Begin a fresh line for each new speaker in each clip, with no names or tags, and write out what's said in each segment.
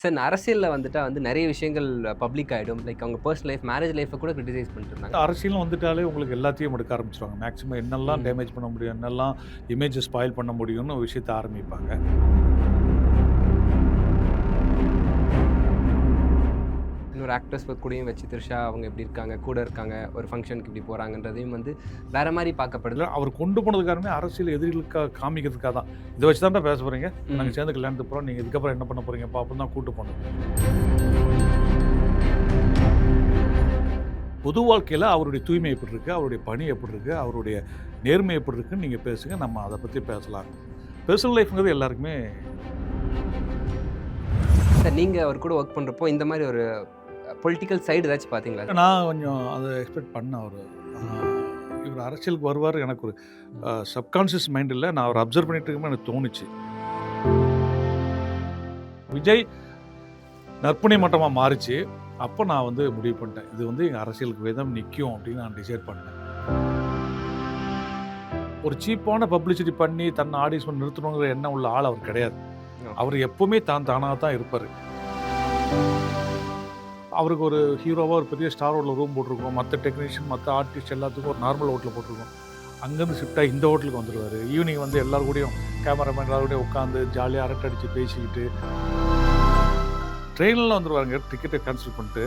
Sir இந்த அரசியல்ல வந்துட்டா வந்து நெறைய விஷயங்கள் பப்ளிக் ஆயிடும். லைக் அவங்க பெர்சனல் லைஃப், மேரேஜ் லைஃப்ப கூட கிரிட்டிசைஸ் பண்ணிட்டு இருந்தாங்க.
அரசியல்னு வந்துட்டாலே உங்களுக்கு எல்லாத்தையும் எடுக்க ஆரம்பிச்சுருவாங்க. மேக்ஸிமம் என்னெல்லாம்
ம்.
டேமேஜ் பண்ண முடியும், என்னெல்லாம் இமேஜ ஸ்பாயில் பண்ண முடியும்னு ஒரு விஷயத்த ஆரம்பிப்பாங்க.
இன்னொரு ஆக்டர்ஸ் கூடயும் வச்சு த்ரிஷா அவங்க எப்படி இருக்காங்க, கூட இருக்காங்க, ஒரு ஃபங்ஷனுக்கு இப்படி போறாங்கன்றதையும் வந்து வேற மாரி பார்க்கப்படுது.
இல்ல அவர் கொண்டு போனது காரணமே அரசியல் எதிரிகளுக்காக காமிக்கிறதுக்காக தான். இத வச்சு தான்டா பேச போறீங்க. நாங்க
ம்.
சேர்ந்து கல்யாணத்துக்கு போறோம். நீங்க இதுக்கப்புறம் என்ன பண்ண போறீங்க? பாப்போம் தான் கூட்டு போனது. பொது வாழ்க்கையில அவருடைய தூய்மை எப்படி இருக்கு? அவருடைய பணி எப்படி இருக்கு? அவருடைய நேர்மை எப்படி இருக்குன்னு நீங்க பேசுங்க. நம்ம அத பத்தி பேசலாம். பெர்சனல் லைஃப்ங்கிறது எல்லாருக்குமே
சார் நீங்க அவர் கூட வொர்க் பண்றப்போ இந்த மாரி ஒரு பொலிட்டிக்கல் சைடு ஏதாச்சும் பார்த்தீங்களா?
நான் கொஞ்சம் அத எக்ஸ்பெக்ட் பண்ணேன் அவரு. ஆ இவரு அரசியலுக்கு வருவாரு எனக்கு ஒரு சப்கான்ஷியஸ் மைண்ட்ல நான் அவர அப்சர்வ் பண்ணிட்டு இருக்கும்போது எனக்கு தோணுச்சு. விஜய் நற்பணி மட்டமா மாறுச்சு. அப்ப நான் வந்து முடிவு பண்ணிட்டேன். இது வந்து எங்க அரசியலுக்கு வேதம் நிக்கும் அப்படின்னு நான் டிசைட் பண்ணேன். ஒரு சீப்பான பப்ளிசிட்டி பண்ணி தன்னை ஆடியன்ஸ் பண்ணி நிறுத்தணுங்கிற எண்ணம் உள்ள ஆள் அவர் கிடையாது.
ஓகே.
அவர் எப்பவுமே தானா தான் இருப்பாரு. அவருக்கு ஒரு ஹீரோவா ஒரு பெரிய ஸ்டார் ஹோட்டல்ல ரூம் போட்டிருக்கோம். மத்த டெக்னீஷியன், மத்த ஆர்டிஸ்ட் எல்லாத்துக்கும் ஒரு நார்மல் ஹோட்டல்ல போட்டிருக்கோம். அங்கேருந்து ஷிஃப்ட் ஆகி இந்த ஹோட்டலுக்கு வந்துருவாரு. ஈவினிங் வந்து எல்லார் கூடயும் கேமராமேன் எல்லார் கூடயும் உட்காந்து ஜாலியா அரட்டை அடிச்சு பேசிக்கிட்டு ட்ரெயின்ல வந்துருவாருங்க டிக்கெட்ட கேன்சல் பண்ணிட்டு.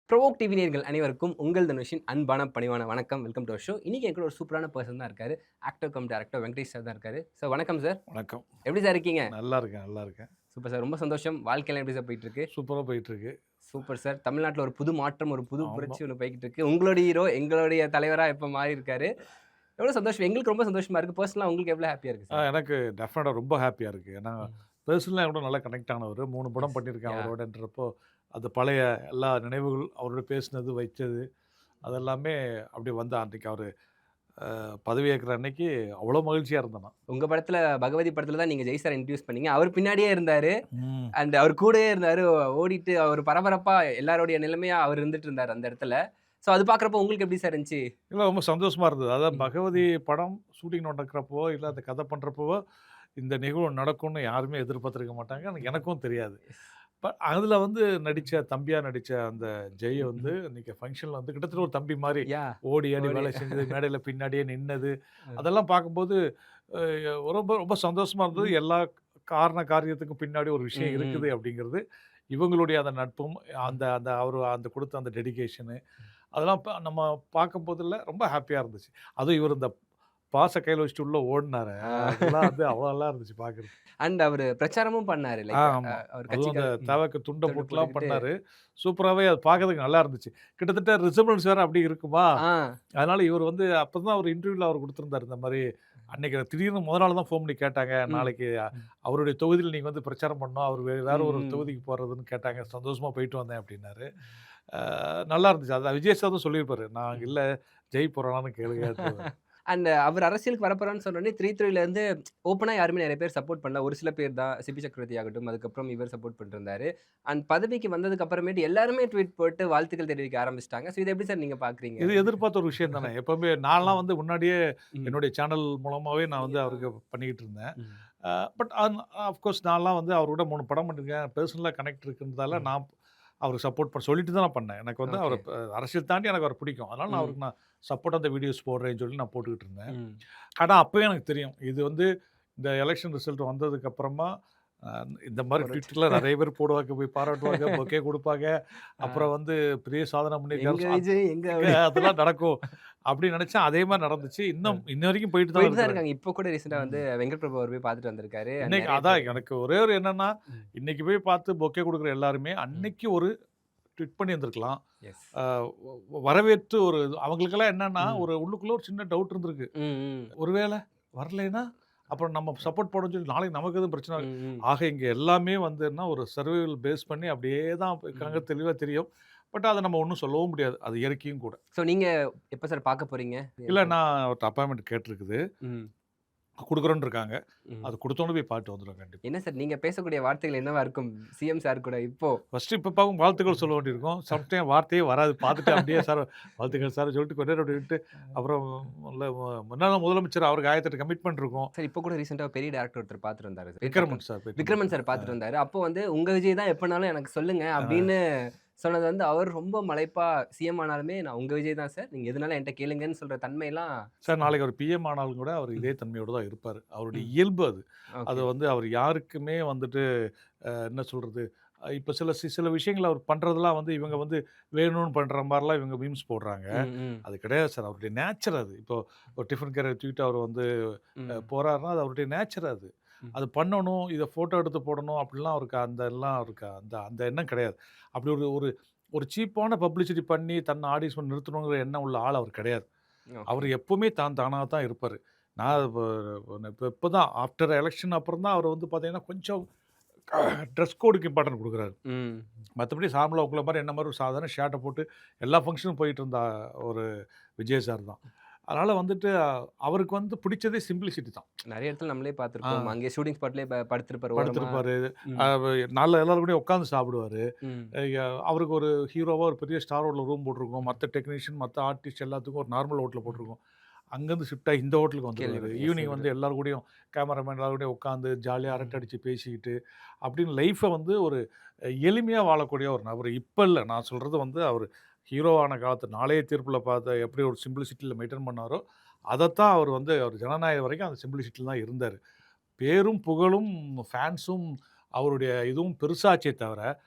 ப்ரோவோக் டிவி நேயர்கள் அனைவருக்கும் உங்கள் தனுஷின் அன்பான பணிவான வணக்கம். Welcome to our show. இன்னைக்கு என் கூட ஒரு சூப்பரான பெர்சன் தான் இருக்காரு. Actor cum director Venkatesh sir தான் இருக்காரு. சார் வணக்கம் சார்.
வணக்கம்.
எப்படி சார் இருக்கீங்க?
நல்லா இருக்கேன், நல்லா இருக்கேன்.
Super sir. ரொம்ப சந்தோஷம். வாழ்க்கைலாம் எப்படி சார் போயிட்டு இருக்கு?
சூப்பரா போயிட்டு இருக்கு.
Super sir. தமிழ்நாட்டுல ஒரு புது மாற்றம், ஒரு புது
ஆமா.
புரட்சி ஒண்ணு போய்க்கிட்டு இருக்கு. உங்களுடைய ஹீரோ, எங்களுடைய தலைவரா இப்ப மாறியிருக்காரு. எவ்வளோ சந்தோஷம். எங்களுக்கு ரொம்ப சந்தோஷமா இருக்கு. பெர்சனலா உங்களுக்கு எவ்வளோ ஹேப்பியா இருக்கு சார்?
எனக்கு டெஃபினட்டா ரொம்ப ஹேப்பியா இருக்கு. ஏன்னா
ம்.
பெர்சனலா என் கூட நல்லா கனெக்ட் ஆனவரு. 3 படம்
எஸ்.
பண்ணியிருக்கேன்
யாஹ்!
அவரோடன்றப்போ, அது பழைய எல்லா நினைவுகள் அவரோட பேசினது, வைச்சது அதெல்லாமே அப்படியே வந்து அன்னைக்கு அவரு பதவி ஏற்கிற அன்னைக்கு அவ்வளோ மகிழ்ச்சியா இருந்தேன் நான்.
உங்க படத்துல பகவதி படத்துல தான் நீங்க ஜெய் சார இன்ட்ரோடியூஸ் பண்ணீங்க. அவர் பின்னாடியே இருந்தாரு.
ம்.
அண்ட் அவர் கூடயே இருந்தாரு. ஓடிட்டு அவர் பரபரப்பா எல்லாருடைய நிலைமையா அவர் இருந்துட்டு இருந்தாரு அந்த இடத்துல. ஸோ அது பார்க்குறப்போ உங்களுக்கு எப்படி சார் இருந்துச்சு?
இல்ல ரொம்ப சந்தோஷமா இருந்தது. அதாவது
ம்.
பகவதி படம் ஷூட்டிங் நடக்கிறப்போ, இல்ல அந்த கதை பண்றப்பவோ, இந்த நிகழ்வு நடக்கும்னு யாருமே எதிர்பார்த்திருக்க மாட்டாங்க. எனக்கும் தெரியாது. அதுல வந்து தம்பியா நடிச்ச அந்த ஜெய் வந்து
ம்.
இன்னைக்கு ஃபங்ஷன்ல வந்து கிட்டத்தட்ட ஒரு தம்பி மாரி
யாஹ்!
ஓடி ஆடி
ஓடி
வேலை செஞ்சது, மேடையில பின்னாடியே நின்னது,
ம்.
அதெல்லாம் பார்க்கும்போது அ ரொம்ப ரொம்ப சந்தோஷமா இருந்தது.
ம்.
எல்லா காரியத்துக்கும் பின்னாடி ஒரு விஷயம்
ம்.
இருக்குது அப்படிங்கிறது, இவங்களுடைய அந்த நட்பும், அந்த அந்த அவரு அந்த குடுத்த அந்த டெடிகேஷனு, அதெல்லாம் நம்ம பார்க்கும்போதுல ரொம்ப ஹேப்பியா இருந்துச்சு. அதுவும் இவரு இந்த பாஸ கையில வச்சுட்டு உள்ள ஓடுனாரே,
ஆ.
அதெல்லாம் வந்து அவ்வளோ நல்லா இருந்துச்சு பார்க்கறதுக்கு.
அண்ட் அவரு பிரச்சாரமும் பண்ணாரு. லைக்
ஆமா.
அவர்
அதுவும் அந்த
கட்சிக்காக
தேவைக்கு துண்ட
துண்டு
போட்டுலாம்
போட்டுக்கிட்டு
பண்ணாரு. சூப்பராவே அது பார்க்கறதுக்கு நல்லா இருந்துச்சு. கிட்டத்தட்ட ரிசெம்பிளன்ஸ் வேற அப்படி இருக்குமா,
ஆ.
அதனால இவரு வந்து அப்பதான் ஒரு இன்டர்வியூல அவரு குடுத்திருந்தாரு. இந்த மாரி அன்னைக்கு எனக்கு திடீர்னு மொத நாள் தான் ஃபோன் பண்ணி கேட்டாங்க.
ம்.
நாளைக்கு
ம்.
அவருடைய தொகுதியில நீங்க வந்து பிரச்சாரம் பண்ணணும். அவரு வேற
ம்.
ஒரு
ம்.
தொகுதிக்கு போறதுன்னு கேட்டாங்க. சந்தோஷமா போயிட்டு வந்தேன் அப்டின்னாரு. நல்லா இருந்துச்சு. அதான் விஜய் சாரும் சொல்லியிருப்பாரு. நான் அங்க
ம்.
இல்ல ஜெய் போறானான்னு கேளுங்கன்ட்டு.
அண்ட் அவர் அரசியலுக்கு வரப்போறான்னு சொன்னோனே 3-3ல இருந்து ஓப்பனா யாருமே நெறைய பேர் சப்போர்ட் பண்ணல. ஒரு சில பேர் தான் சிபி சக்ரவர்த்தி ஆகட்டும், அதுக்கப்புறம் இவர் சப்போர்ட் பண்ணிட்டுருந்தாரு. அண்ட் பதவிக்கு வந்ததுக்கு அப்புறமேட்டு எல்லாருமே ட்வீட் போட்டு வாழ்த்துக்கள் தெரிவிக்க ஆரம்பிச்சுட்டாங்க. ஸோ இத எப்படி சார் நீங்க பார்க்குறீங்க?
இது எதிர்பார்த்த ஒரு விஷயம் தானே. எப்பவுமே நான்லாம்
ம்.
வந்து முன்னாடியே
ம்.
என்னுடைய சேனல் மூலமாவே நான் வந்து
பண்ணியிருக்காங்க.
அவருக்கு பண்ணிக்கிட்டு இருந்தேன்.
ம்.
பட் ஆஃப்கோர்ஸ் நான்லாம் வந்து அவரோட 3 படம் பண்ணியிருக்கேன். பெர்சனலா கனெக்ட் இருக்குன்றதால
ம்.
நான் அவருக்கு சப்போர்ட் சொல்லிட்டு தான் நான் பண்ணேன். எனக்கு வந்து அவர
ஓகே.
அரசியல் தாண்டி எனக்கு அவர பிடிக்கும். அதனால நான்
ம்.
அவருக்கு சப்போர்ட்டா அந்த வீடியோஸ் போடுறேன்னு சொல்லி நான் போட்டுக்கிட்டு இருந்தேன்.
ம்.
ஆனா அப்பவே எனக்கு தெரியும். இது வந்து இந்த எலக்ஷன் ரிசல்ட் வந்ததுக்கு அப்புறமா அ இந்த மாரி
ஒரு
ட்வீட்ல நெறைய பேர் போடுவாங்க, போய் பாராட்டுவாங்க, பொக்கே குடுப்பாங்க.
ஆ.
அப்புறம் வந்து பெரிய சாதனை
எங்க
பண்ணியிருக்காரு.
விஜய் எங்க
எங்க
அப்படி
அதெல்லாம் நடக்கும் அப்படின்னு நெனச்சேன். அதே மாரி நடந்துச்சு. இன்ன வரைக்கும் போயிட்டு தான்
போயிட்டு தான்
இருக்கிறாங்க.
இருக்காங்க. இப்போ கூட ரீசென்ட்டா வந்து
ம்.
வெங்கட் பிரபு அவர் போய் பார்த்துட்டு வந்திருக்காரு. அண்ட்
இன்னைக்கு
நெறைய
அதான்
பேரு.
எனக்கு ஒரே ஒரு என்னன்னா,
ம்.
இன்னைக்கு போய் பார்த்து பொக்கே குடுக்குற எல்லாருமே,
ம்.
அன்னைக்கு ஒரு ட்வீட் பண்ணியிருந்திருக்கலாம்.
எஸ்.
அ வரவேற்று ஒரு அவங்களுக்கெல்லாம் என்னன்னா,
ம்.
ஒரு உள்ளுக்குள்ள ஒரு சின்ன டவுட் இருந்திருக்கு.
ம். ம்.
ஒருவேள வரலைன்னா, அப்புறம் நம்ம சப்போர்ட் பண்ணணும்னு சொல்லி நாளைக்கு நமக்கு எதுவும் பிரச்சனை
ம். ம்.
ஆக இங்க எல்லாமே வந்துன்னா ஒரு சர்வைவல் பேஸ் பண்ணி அப்படியே தான் இருக்காங்க
ம்.
தெளிவா தெரியும். பட் அத நம்ம ஒண்ணும் சொல்லவும் முடியாது. அது இயற்கையும் கூட.
ஸோ நீங்க எப்ப சார் பார்க்க போறீங்க?
இல்ல நான் அவர்ட்ட அப்பாயின்ட்மென்ட் கேட்டிருக்குது.
ம்.
குடுக்குறோன்னு இருக்காங்க.
ம்.
அது குடுத்தோனே போய் பார்த்துட்டு வந்துருவேன் கண்டிப்பா.
என்ன சார் நீங்க பேசக்கூடிய வார்த்தைகள் என்னவா இருக்கும்? சிஎம் சார் கூட இப்போ?
ஃபர்ஸ்ட்டு இப்ப பாக்கும் வாழ்த்துக்கள் சொல்ல வேண்டியிருக்கும். சம்டைம் வார்த்தையே வராது. பார்த்துட்டு அப்படியே சார் வாழ்த்துக்கள் சார் சொல்லிட்டு கொஞ்ச நேரம் அப்படியே விட்டு, அப்புறம் முன்னாள் முதலமைச்சர் அவருக்கு 1008 கமிட்மெண்ட் இருக்கும்.
சார் இப்போ கூட ரீசென்ட்டா பெரிய டைரக்டர் ஒருத்தர் பார்த்துட்டு வந்தாரு. பேர்
விக்ரமன்
டக்குனு
சார்
விக்ரமன் சார் பார்த்துட்டு வந்தாரு. அப்போ வந்து உங்க விஜய் தான் எப்பனாலும் எனக்கு சொல்லுங்க அப்படின்னு சொன்னது வந்து அவர் ரொம்ப மலைப்பா சிஎம் ஆனாலுமே நான் உங்க விஜய் தான் சார். நீங்க எதுனாலும் என்ட்ட கேளுங்கன்னு சொல்ற தன்மைலாம்
சார் நாளைக்கு அவர் பிஎம் ஆனாலும் கூட அவர் இதே தன்மையோட தான் இருப்பாரு. அவருடைய
ம்.
இயல்பு அது. அது
ஓகே.
வந்து அவர் யாருக்குமே வந்துட்டு என்ன சொல்றது? இப்ப சில விஷயங்கள அவர் பண்றதெல்லாம் வந்து இவங்க வந்து வேணும்னு பண்ற மாரிலாம் இவங்க மீம்ஸ் போடுறாங்க.
ம், ம்,
அது கிடையாது சார். அவருடைய நேச்சர் அது. இப்போ ஒரு டிஃபன் கேரியர் தூக்கிட்டு அவர் வந்து
ம்,
போறாருன்னா, அது அவருடைய நேச்சர் அது.
ம்.
அது பண்ணணும், இத ஃபோட்டோ எடுத்து போடணும் அப்படிலாம் அவருக்கு அந்த அந்த எண்ணம் கிடையாது. அப்படி ஒரு ஒரு ஒரு சீப்பான பப்ளிசிட்டி பண்ணி தன்னை ஆடியன்ஸ் முன் நிறுத்தணுங்கிற எண்ணம் உள்ள ஆள் அவர் கிடையாது.
ஓகே.
அவர் எப்பவுமே தானா தான் இருப்பாரு. நான் இப்ப தான் ஆஃப்டர் எலக்ஷன் அப்புறம் தான் அவர் வந்து பார்த்தீங்கன்னா, கொஞ்சம் ட்ரெஸ் கோடுக்கு இம்பார்ட்டன்ட் குடுக்குறாரு.
ம்.
மத்தபடி நார்மலா உங்கள மாரி என்ன மாரி ஒரு சாதாரண ஷர்ட்ட போட்டு எல்லா ஃபங்ஷனும் போயிட்டு இருந்த ஒரு விஜய் சார் தான். அதனால வந்துட்டு அவருக்கு வந்து பிடிச்சதே சிம்ப்ளிசிட்டி தான்.
நெறைய இடத்துல நம்மளே
ஆ
பார்த்துருக்கோம். அங்கே ஷூட்டிங் ஸ்பாட்லயே படுத்திருப்பாரு ஓரமா.
படுத்திருப்பாரு.
ம்,
அ எல்லாரும் கூடயும் உட்கார்ந்து சாப்பிடுவாரு.
ம்.
அவருக்கு ஒரு ஹீரோவா ஒரு பெரிய ஸ்டார் ஹோட்டல்ல ரூம் போட்டிருக்கோம். மத்த டெக்னீஷியன், மத்த ஆர்டிஸ்ட் எல்லாத்துக்கும் ஒரு நார்மல் ஹோட்டல்ல போட்டிருக்கோம். அங்கேருந்து ஷிஃப்ட் ஆகி இந்த ஹோட்டலுக்கு வந்துருவாரு.
கேள்விப்பட்டேன். எஸ்
ஈவினிங் வந்து எல்லார் கூடயும் கேமராமேன் எல்லாரும் கூடயும் உட்காந்து ஜாலியா அரட்டை
ம்.
அடிச்சு பேசிக்கிட்டு, அப்படின்னு லைஃப்ப வந்து ஒரு எளிமையா வாழக்கூடிய ஒரு நபர். இப்ப இல்ல. நான் சொல்றது வந்து அவரு ஹீரோவான காலத்து நாளைய தீர்ப்புல பார்த்த எப்படி ஒரு சிம்ப்ளிசிட்டில மெயின்டெயின் பண்ணாரோ, அதத்தான் அவர் வந்து அவர் ஜனநாயகம் வரைக்கும் அந்த சிம்ப்ளிசிட்டில தான் இருந்தாரு. பேரும், புகழும், ஃபேன்ஸும் அவருடைய இதுவும் பெருசாச்சே தவிர,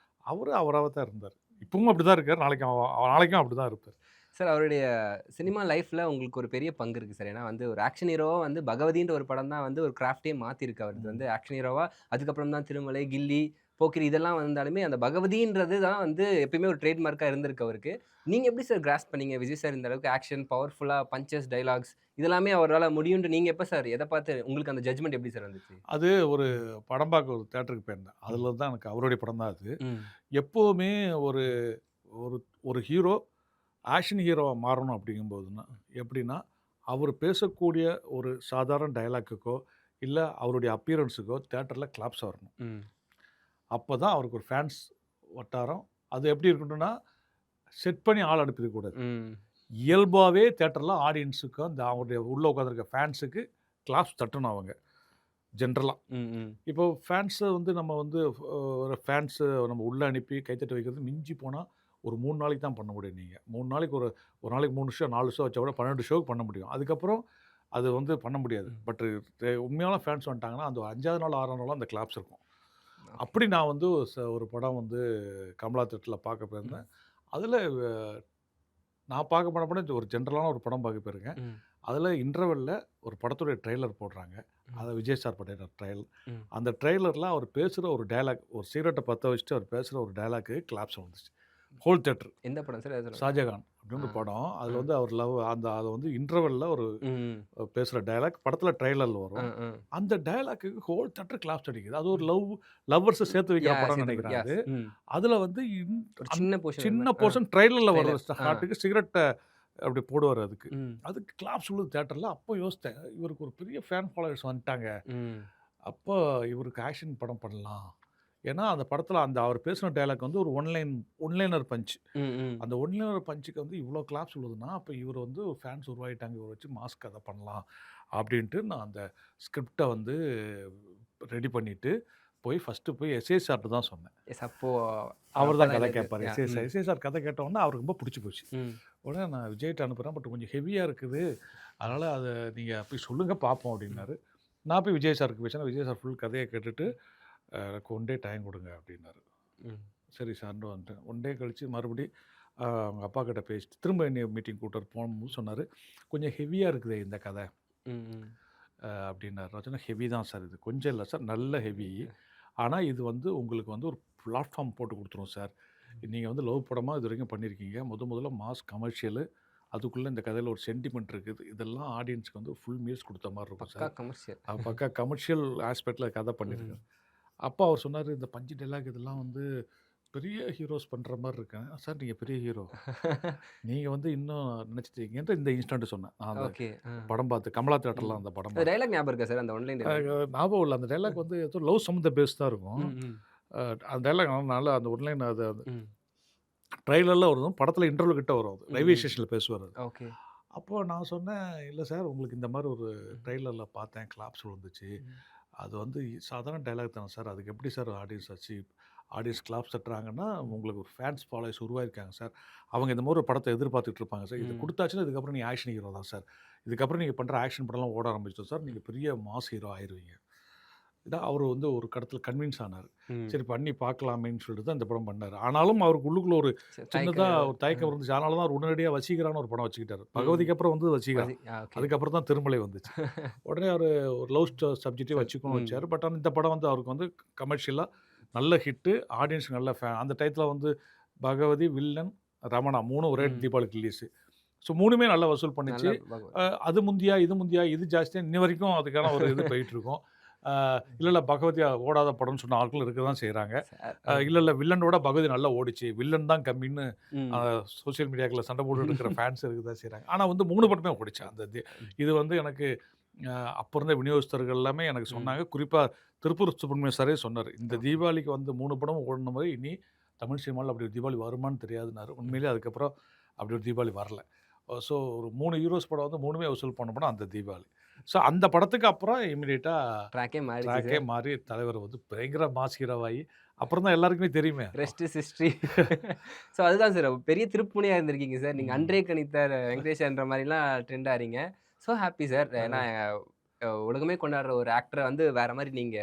அவரு அவராவ தான் இருந்தாரு. இப்பவும் அப்படிதான் இருக்காரு. நாளைக்கும் அப்படிதான் இருப்பாரு.
சார் அவருடைய சினிமா லைஃப்ல உங்களுக்கு ஒரு பெரிய பங்கு இருக்கு சார். ஏன்னா வந்து ஒரு ஆக்ஷன் ஹீரோவா வந்து பகவதின்ற ஒரு படம் தான் வந்து ஒரு கிராஃப்ட்டே மாத்திருக்கு அவரது
ம்.
வந்து ஆக்ஷன் ஹீரோவா. அதுக்கப்புறம் தான் திருமலை, கில்லி, போக்கிரி இதெல்லாம் வந்தாலுமே அந்த பகவதின்றது தான் வந்து எப்பயுமே ஒரு ட்ரேட் மார்க்கா இருந்திருக்கு அவருக்கு. நீங்க எப்படி சார் கிராஸ்ப் பண்ணீங்க? விஜய் சார் இந்த அளவுக்கு ஆக்ஷன், பவர்ஃபுல்லா பஞ்சஸ், டயலாக்ஸ் இதெல்லாமே அவரால முடியும்னு நீங்க எப்ப சார் எத பார்த்து உங்களுக்கு அந்த ஜட்ஜ்மென்ட் எப்படி சார் வந்துச்சு?
அது ஒரு படம் பார்க்க ஒரு தியேட்டருக்கு போயிருந்தேன்.
ம்.
அதுல தான் எனக்கு அவருடைய படம் தான் அது.
ம்.
எப்பவுமே ஒரு ஒரு ஒரு ஹீரோ ஆக்ஷன் ஹீரோவா மாறணும் அப்படிங்கும்போதுன்னா, எப்படின்னா, அவரு பேசக்கூடிய ஒரு சாதாரண டயலாக்குக்கோ, இல்ல அவருடைய அப்பியரன்ஸுக்கோ தியேட்டர்ல கிளாப்ஸ் வரணும்.
ம்.
அப்பதான் அவருக்கு ஒரு ஃபேன்ஸ் வட்டாரம். அது எப்படி இருக்கணும்னா, செட் பண்ணி ஆள் அனுப்பியிருக்க கூடாது.
ம்.
இயல்பாவே தியேட்டர்ல ஆடியன்ஸுக்கு அந்த அவருடைய உள்ள உட்கார்ந்திருக்க ஃபேன்ஸுக்கு கிளாப்ஸ் தட்டணும் அவங்க. ஜென்ரலா.
ம். ம்.
இப்போ ஃபேன்ஸ வந்து நம்ம வந்து ஒரு ஃபேன்ஸ நம்ம உள்ள அனுப்பி கைத்தட்ட வைக்கிறது மிஞ்சி போனா ஒரு 3 நாளைக்கு தான் பண்ண முடியும் நீங்க. 3 நாளைக்கு ஒரு நாளைக்கு 3 ஷோ, 4 ஷோ வச்சா கூட 12 ஷோவுக்கு பண்ண முடியும். அதுக்கப்புறம் அது வந்து பண்ண முடியாது.
ம்.
பட் உண்மையான ஃபேன்ஸ் வந்துட்டாங்கன்னா, அந்த 5வது நாள், 6வது நாளும் அந்த கிளாப்ஸ் இருக்கும்.
ஓகே.
அப்படி நான் வந்து ஒரு படம் வந்து கமலா தியேட்டர்ல பார்க்க
ம்.
போயிருந்தேன். அதுல நான் பார்க்க போன படம் ஒரு ஜென்ரலான ஒரு படம் பார்க்க போயிருக்கேன்.
ம்.
அதுல இன்டர்வல்ல ஒரு படத்துடைய ட்ரெய்லர் போடுறாங்க.
ம்.
அத விஜய் சார் பண்ணின ட்ரையல்.
ம்.
அந்த ட்ரெய்லர்ல அவர் பேசுற ஒரு டயலாக், ஒரு சிகரெட்ட பத்த வச்சுட்டு அவர் பேசுற ஒரு டயலாக்கு கிளாப்ஸ் வந்துச்சு. Whole theatre.
எந்த படம் சார்? அத சொல்லுங்க.
ஷாஜகான் அப்படின்னு
ஆ.
ஒரு படம். அதுல
ம்.
வந்து அவர் அத வந்து இன்டர்வல்ல ஒரு
ம்.
பேசுற டயலாக் படத்துல ட்ரெய்லர்ல
அ,
வரும்.
அ.
அந்த டயலாக்கு ஹோல் தியேட்டர் கிளாப்ஸ் அடிக்குது. அது ஒரு லவ்வர்ஸ சேர்த்து வைக்கிற படம்னு
சேர்த்து
நெனைக்கிறேன் அது.
யாஸ். ம்.
அதுல வந்து
ஒரு
அந்
சின்ன போர்ஷன் அது
சின்ன
மாரி.
போர்ஷன் ட்ரெய்லர்ல வர்ற
ட்ரெய்லர். ஆ.
ஹார்ட்டுக்கு சிகரெட்ட அப்படி போடுவாரு அதுக்கு.
ம்.
அதுக்கு கிளாப்ஸ் விழுது தியேட்டர்ல. அப்போ யோசித்தேன். இவருக்கு ஒரு பெரிய ஃபேன் ஃபாலோவர்ஸ் வந்துட்டாங்க.
ம்.
அப்போ இவருக்கு ஆக்ஷன் படம் பண்ணலாம். ஏன்னா, அந்த படத்துல அவர் பேசின டயலாக் வந்து ஒரு ஒன்லைனர் பஞ்ச்.
ம். ம்.
அந்த ஒன்லைனர் பஞ்சுக்கு வந்து இவ்ளோ கிளாப்ஸ் விழுதுன்னா, அப்ப இவரு வந்து ஃபேன்ஸ் உருவாகிட்டாங்க. இவர வச்சு மாஸ் கதை பண்ணலாம். அப்படின்ட்டு நான் அந்த ஸ்கிரிப்ட்ட வந்து ரெடி பண்ணிட்டு, ஃபர்ஸ்ட்டு போய் எஸ்ஏ சார்ட்ட தான் சொன்னேன்.
எஸ் அப்போ
அவர் தான்
அப்பதான்
கதை
எனக்கு
கேட்பாரு.
யா ம்.
எஸ்ஏ சார் கதை கேட்ட உடனே அவருக்கு ரொம்ப புடிச்சு போச்சு.
ம்.
உடனே நான் விஜய்ட்ட அனுப்புறேன். பட் கொஞ்சம் ஹெவியா இருக்குது. அதனால அத நீங்க போய் சொல்லுங்க பார்ப்போம்
ம்.
அப்படின்னாரு. நான் போய் விஜய் சாருக்கு பேசினேன். விஜய் சார் ஃபுல் கதைய கேட்டுட்டு, எனக்கு 1 டே டைம் குடுங்க அப்படின்னாரு.
ம்.
சரி சார்ன்னு வந்துட்டேன். 1 டே கழிச்சு மறுபடி அவங்க அப்பா கிட்ட பேசிட்டு, திரும்ப என்னைய மீட்டிங் கூட்டாரு. போகும்போது சொன்னாரு, "கொஞ்சம் ஹெவியா இருக்குதே இந்த கதை"
ம். ம்.
அப்படின்னாரு. நான் சொன்னேன், "ஹெவி தான் சார் இது. கொஞ்சம் இல்ல சார், நல்ல ஹெவி. ஆனா இது வந்து உங்களுக்கு வந்து ஒரு பிளாட்ஃபார்ம் போட்டு குடுத்துரும் சார். நீங்க வந்து லவ் படமா இதுவரைக்கும் பண்ணியிருக்கீங்க. முதல்ல மாஸ் கமர்ஷியலு. அதுக்குள்ள இந்த கதையில ஒரு சென்டிமெண்ட் இருக்குது. இதெல்லாம் ஆடியன்ஸ்க்கு வந்து ஃபுல் மீல்ஸ் குடுத்த மாரி இருக்கும்
பக்கா
சார்.
கமர்ஷியல்.
பக்கா கமர்ஷியல் ஆஸ்பெக்ட்ல கதை
ம்.
பண்ணியிருக்காரு." அப்ப அவர் சொன்னாரு, "இந்த பஞ்சு டயலாக் இதெல்லாம் வந்து பெரிய ஹீரோஸ் பண்ற மாரி இருக்கேன். சார் நீங்க பெரிய ஹீரோ. நீங்க வந்து இன்னும் நினைச்சிட்டீங்கன்ட்டு இந்த இன்ஸ்டன்ட் சொன்னேன். நான் அந்த
ஓகே.
படம் பார்த்து கமலா
ம்.
தியேட்டர்ல அந்த படம்
அந்த
பார்த்தேன்.
டயலாக் ஞாபகம் இருக்கா சார்? அந்த ஒன்லைன் டயலாக்?
ஞாபகம் இல்ல. அந்த டயலாக்
ம்.
வந்து ஏதோ லவ் சம்மந்த பேஸ் தான் இருக்கும்.
ம், ம்,
அந்த டயலாக் நல்லா அந்த ஒன்லைன் அது
ம்,
ட்ரெய்லர்ல வரும். படத்துல இன்டர்வல் கிட்ட வரும் அது.
ம்,
ரயில்வே
ம்.
ஸ்டேஷன்ல பேசுவாரு அது.
ஓகே.
அப்போ நான் சொன்னேன், "இல்ல சார் உங்களுக்கு இந்த மாரி ஒரு
ம்,
ட்ரெய்லர்ல பார்த்தேன். கிளாப்ஸ் விழுந்துச்சு.
ம்,
அது வந்து சாதாரண டயலாக் தானே சார். அதுக்கு எப்படி சார் ஆடியன்ஸ் கிளாப்ஸ் தட்டுறாங்கன்னா,
ம்,
உங்களுக்கு ஒரு ஃபேன்ஸ் ஃபாலோயர்ஸ் உருவாயிருக்காங்க சார். அவங்க இந்த மாரி ஒரு படத்த எதிர்பார்த்துட்டு இருப்பாங்க சார். இது
ம்,
குடுத்தாச்சுன்னா, இதுக்கப்புறம் நீங்க ஆக்ஷன் ஹீரோ தான் சார். இதுக்கப்புறம் நீங்க பண்ற ஆக்ஷன் படம்லாம் ஓட ஆரம்பிச்சுரும் சார். நீங்க பெரிய மாஸ் ஹீரோ ஆயிருவீங்க." இதான் அவரு வந்து ஒரு கட்டத்துல கன்வின்ஸ் ஆனாரு.
ம்.
சரி பண்ணி பார்க்கலாமேன்னு சொல்லிட்டு தான் இந்த படம் பண்ணாரு. ஆனாலும் அவருக்கு உள்ளுக்குள்ள ஒரு சின்னதா
தயக்கம்.
ஒரு தயக்கம் இருந்துச்சு. அதனால தான் அவர் உடனடியா வசீகரான்னு ஒரு படம் வச்சுக்கிட்டாரு.
ம்.
பகவதிக்கு அப்புறம் வந்தது வசீகரா.
ஓகே.
அதுக்கப்புறம் தான் திருமலை வந்துச்சு. உடனே அவரு ஒரு லவ் சப்ஜெக்ட்டே வச்சுக்கணும்னு
ம்.
வச்சாரு. பட் ஆனா இந்த படம் வந்து அவருக்கு வந்து கமர்ஷியலா நல்ல ஹிட்டு. ஆடியன்ஸ்க்கு நல்ல அந்த டயத்துல வந்து பகவதி, வில்லன், ரமணா 3ம் ஒரே
ம்.
தீபாவளிக்கு ரிலீஸு. ஸோ 3மே நல்லா வசூல் பண்ணுச்சு.
நல்ல பகவத்.
அது முந்தியா, இது முந்தியா, இது ஜாஸ்தியா இன்ன வரைக்கும் அதுக்கான ஒரு இது போயிட்டுருக்கும். இல்ல, இல்ல பகவதி ஓடாத படம்னு சொன்ன ஆட்களும் இருக்க தான் செய்றாங்க.
சார்.
இல்ல, இல்ல வில்லனோட பகவதி நல்லா ஓடிச்சு. வில்லன் தான் கம்மின்னு அ
ம்.
சோசியல் மீடியாக்கள்ல சண்டை போட்டுட்டு இருக்கிற ஃபேன்ஸ் இருக்க தான் செய்றாங்க. ஆனா வந்து 3 படமே ஓடிச்சு. அந்த இது வந்து எனக்கு அ அப்ப இருந்த விநியோகஸ்தர்கள் எல்லாமே எனக்கு
ம்.
சொன்னாங்க. குறிப்பா திருப்பூர் சுப்ரமணியம் சாரே சொன்னாரு. இந்த
ஓகே.
தீபாவளிக்கு வந்து 3 படமும் ஓடுன மாரி இனி தமிழ் சினிமால அப்படி ஒரு தீபாவளி வருமான்னு தெரியாதுன்னாரு.
ம்.
உண்மையிலேயே அதுக்கப்புறம் அப்படி ஒரு தீபாவளி வரல. ஸோ ஒரு 3 ஹீரோஸ் படம் வந்து 3மே வசூல் பண்ண படம் அந்த தீபாவளி. ஸோ அந்த படத்துக்கு அப்புறம் இமிடியேட்டா
ட்ராக்கே மாறிடுச்சு
ட்ராக்கே
சார்.
மாறி தலைவர் வந்து பயங்கர மாஸ் ஹீரோவாயி, அப்புறம் தான் எல்லாருக்குமே தெரியுமே.
Rest is history. ஸோ அதுதான் சார். பெரிய திருப்புமுனையா இருந்திருக்கீங்க சார். நீங்க
ம்.
அன்றே கணித்தார் வெங்கடேஷ்ன்ற மாரிலாம் ட்ரெண்ட் ஆறீங்க. So happy sir. ஏன்னா உலகமே கொண்டாடுற ஒரு ஆக்டர வந்து வேற மாரி நீங்க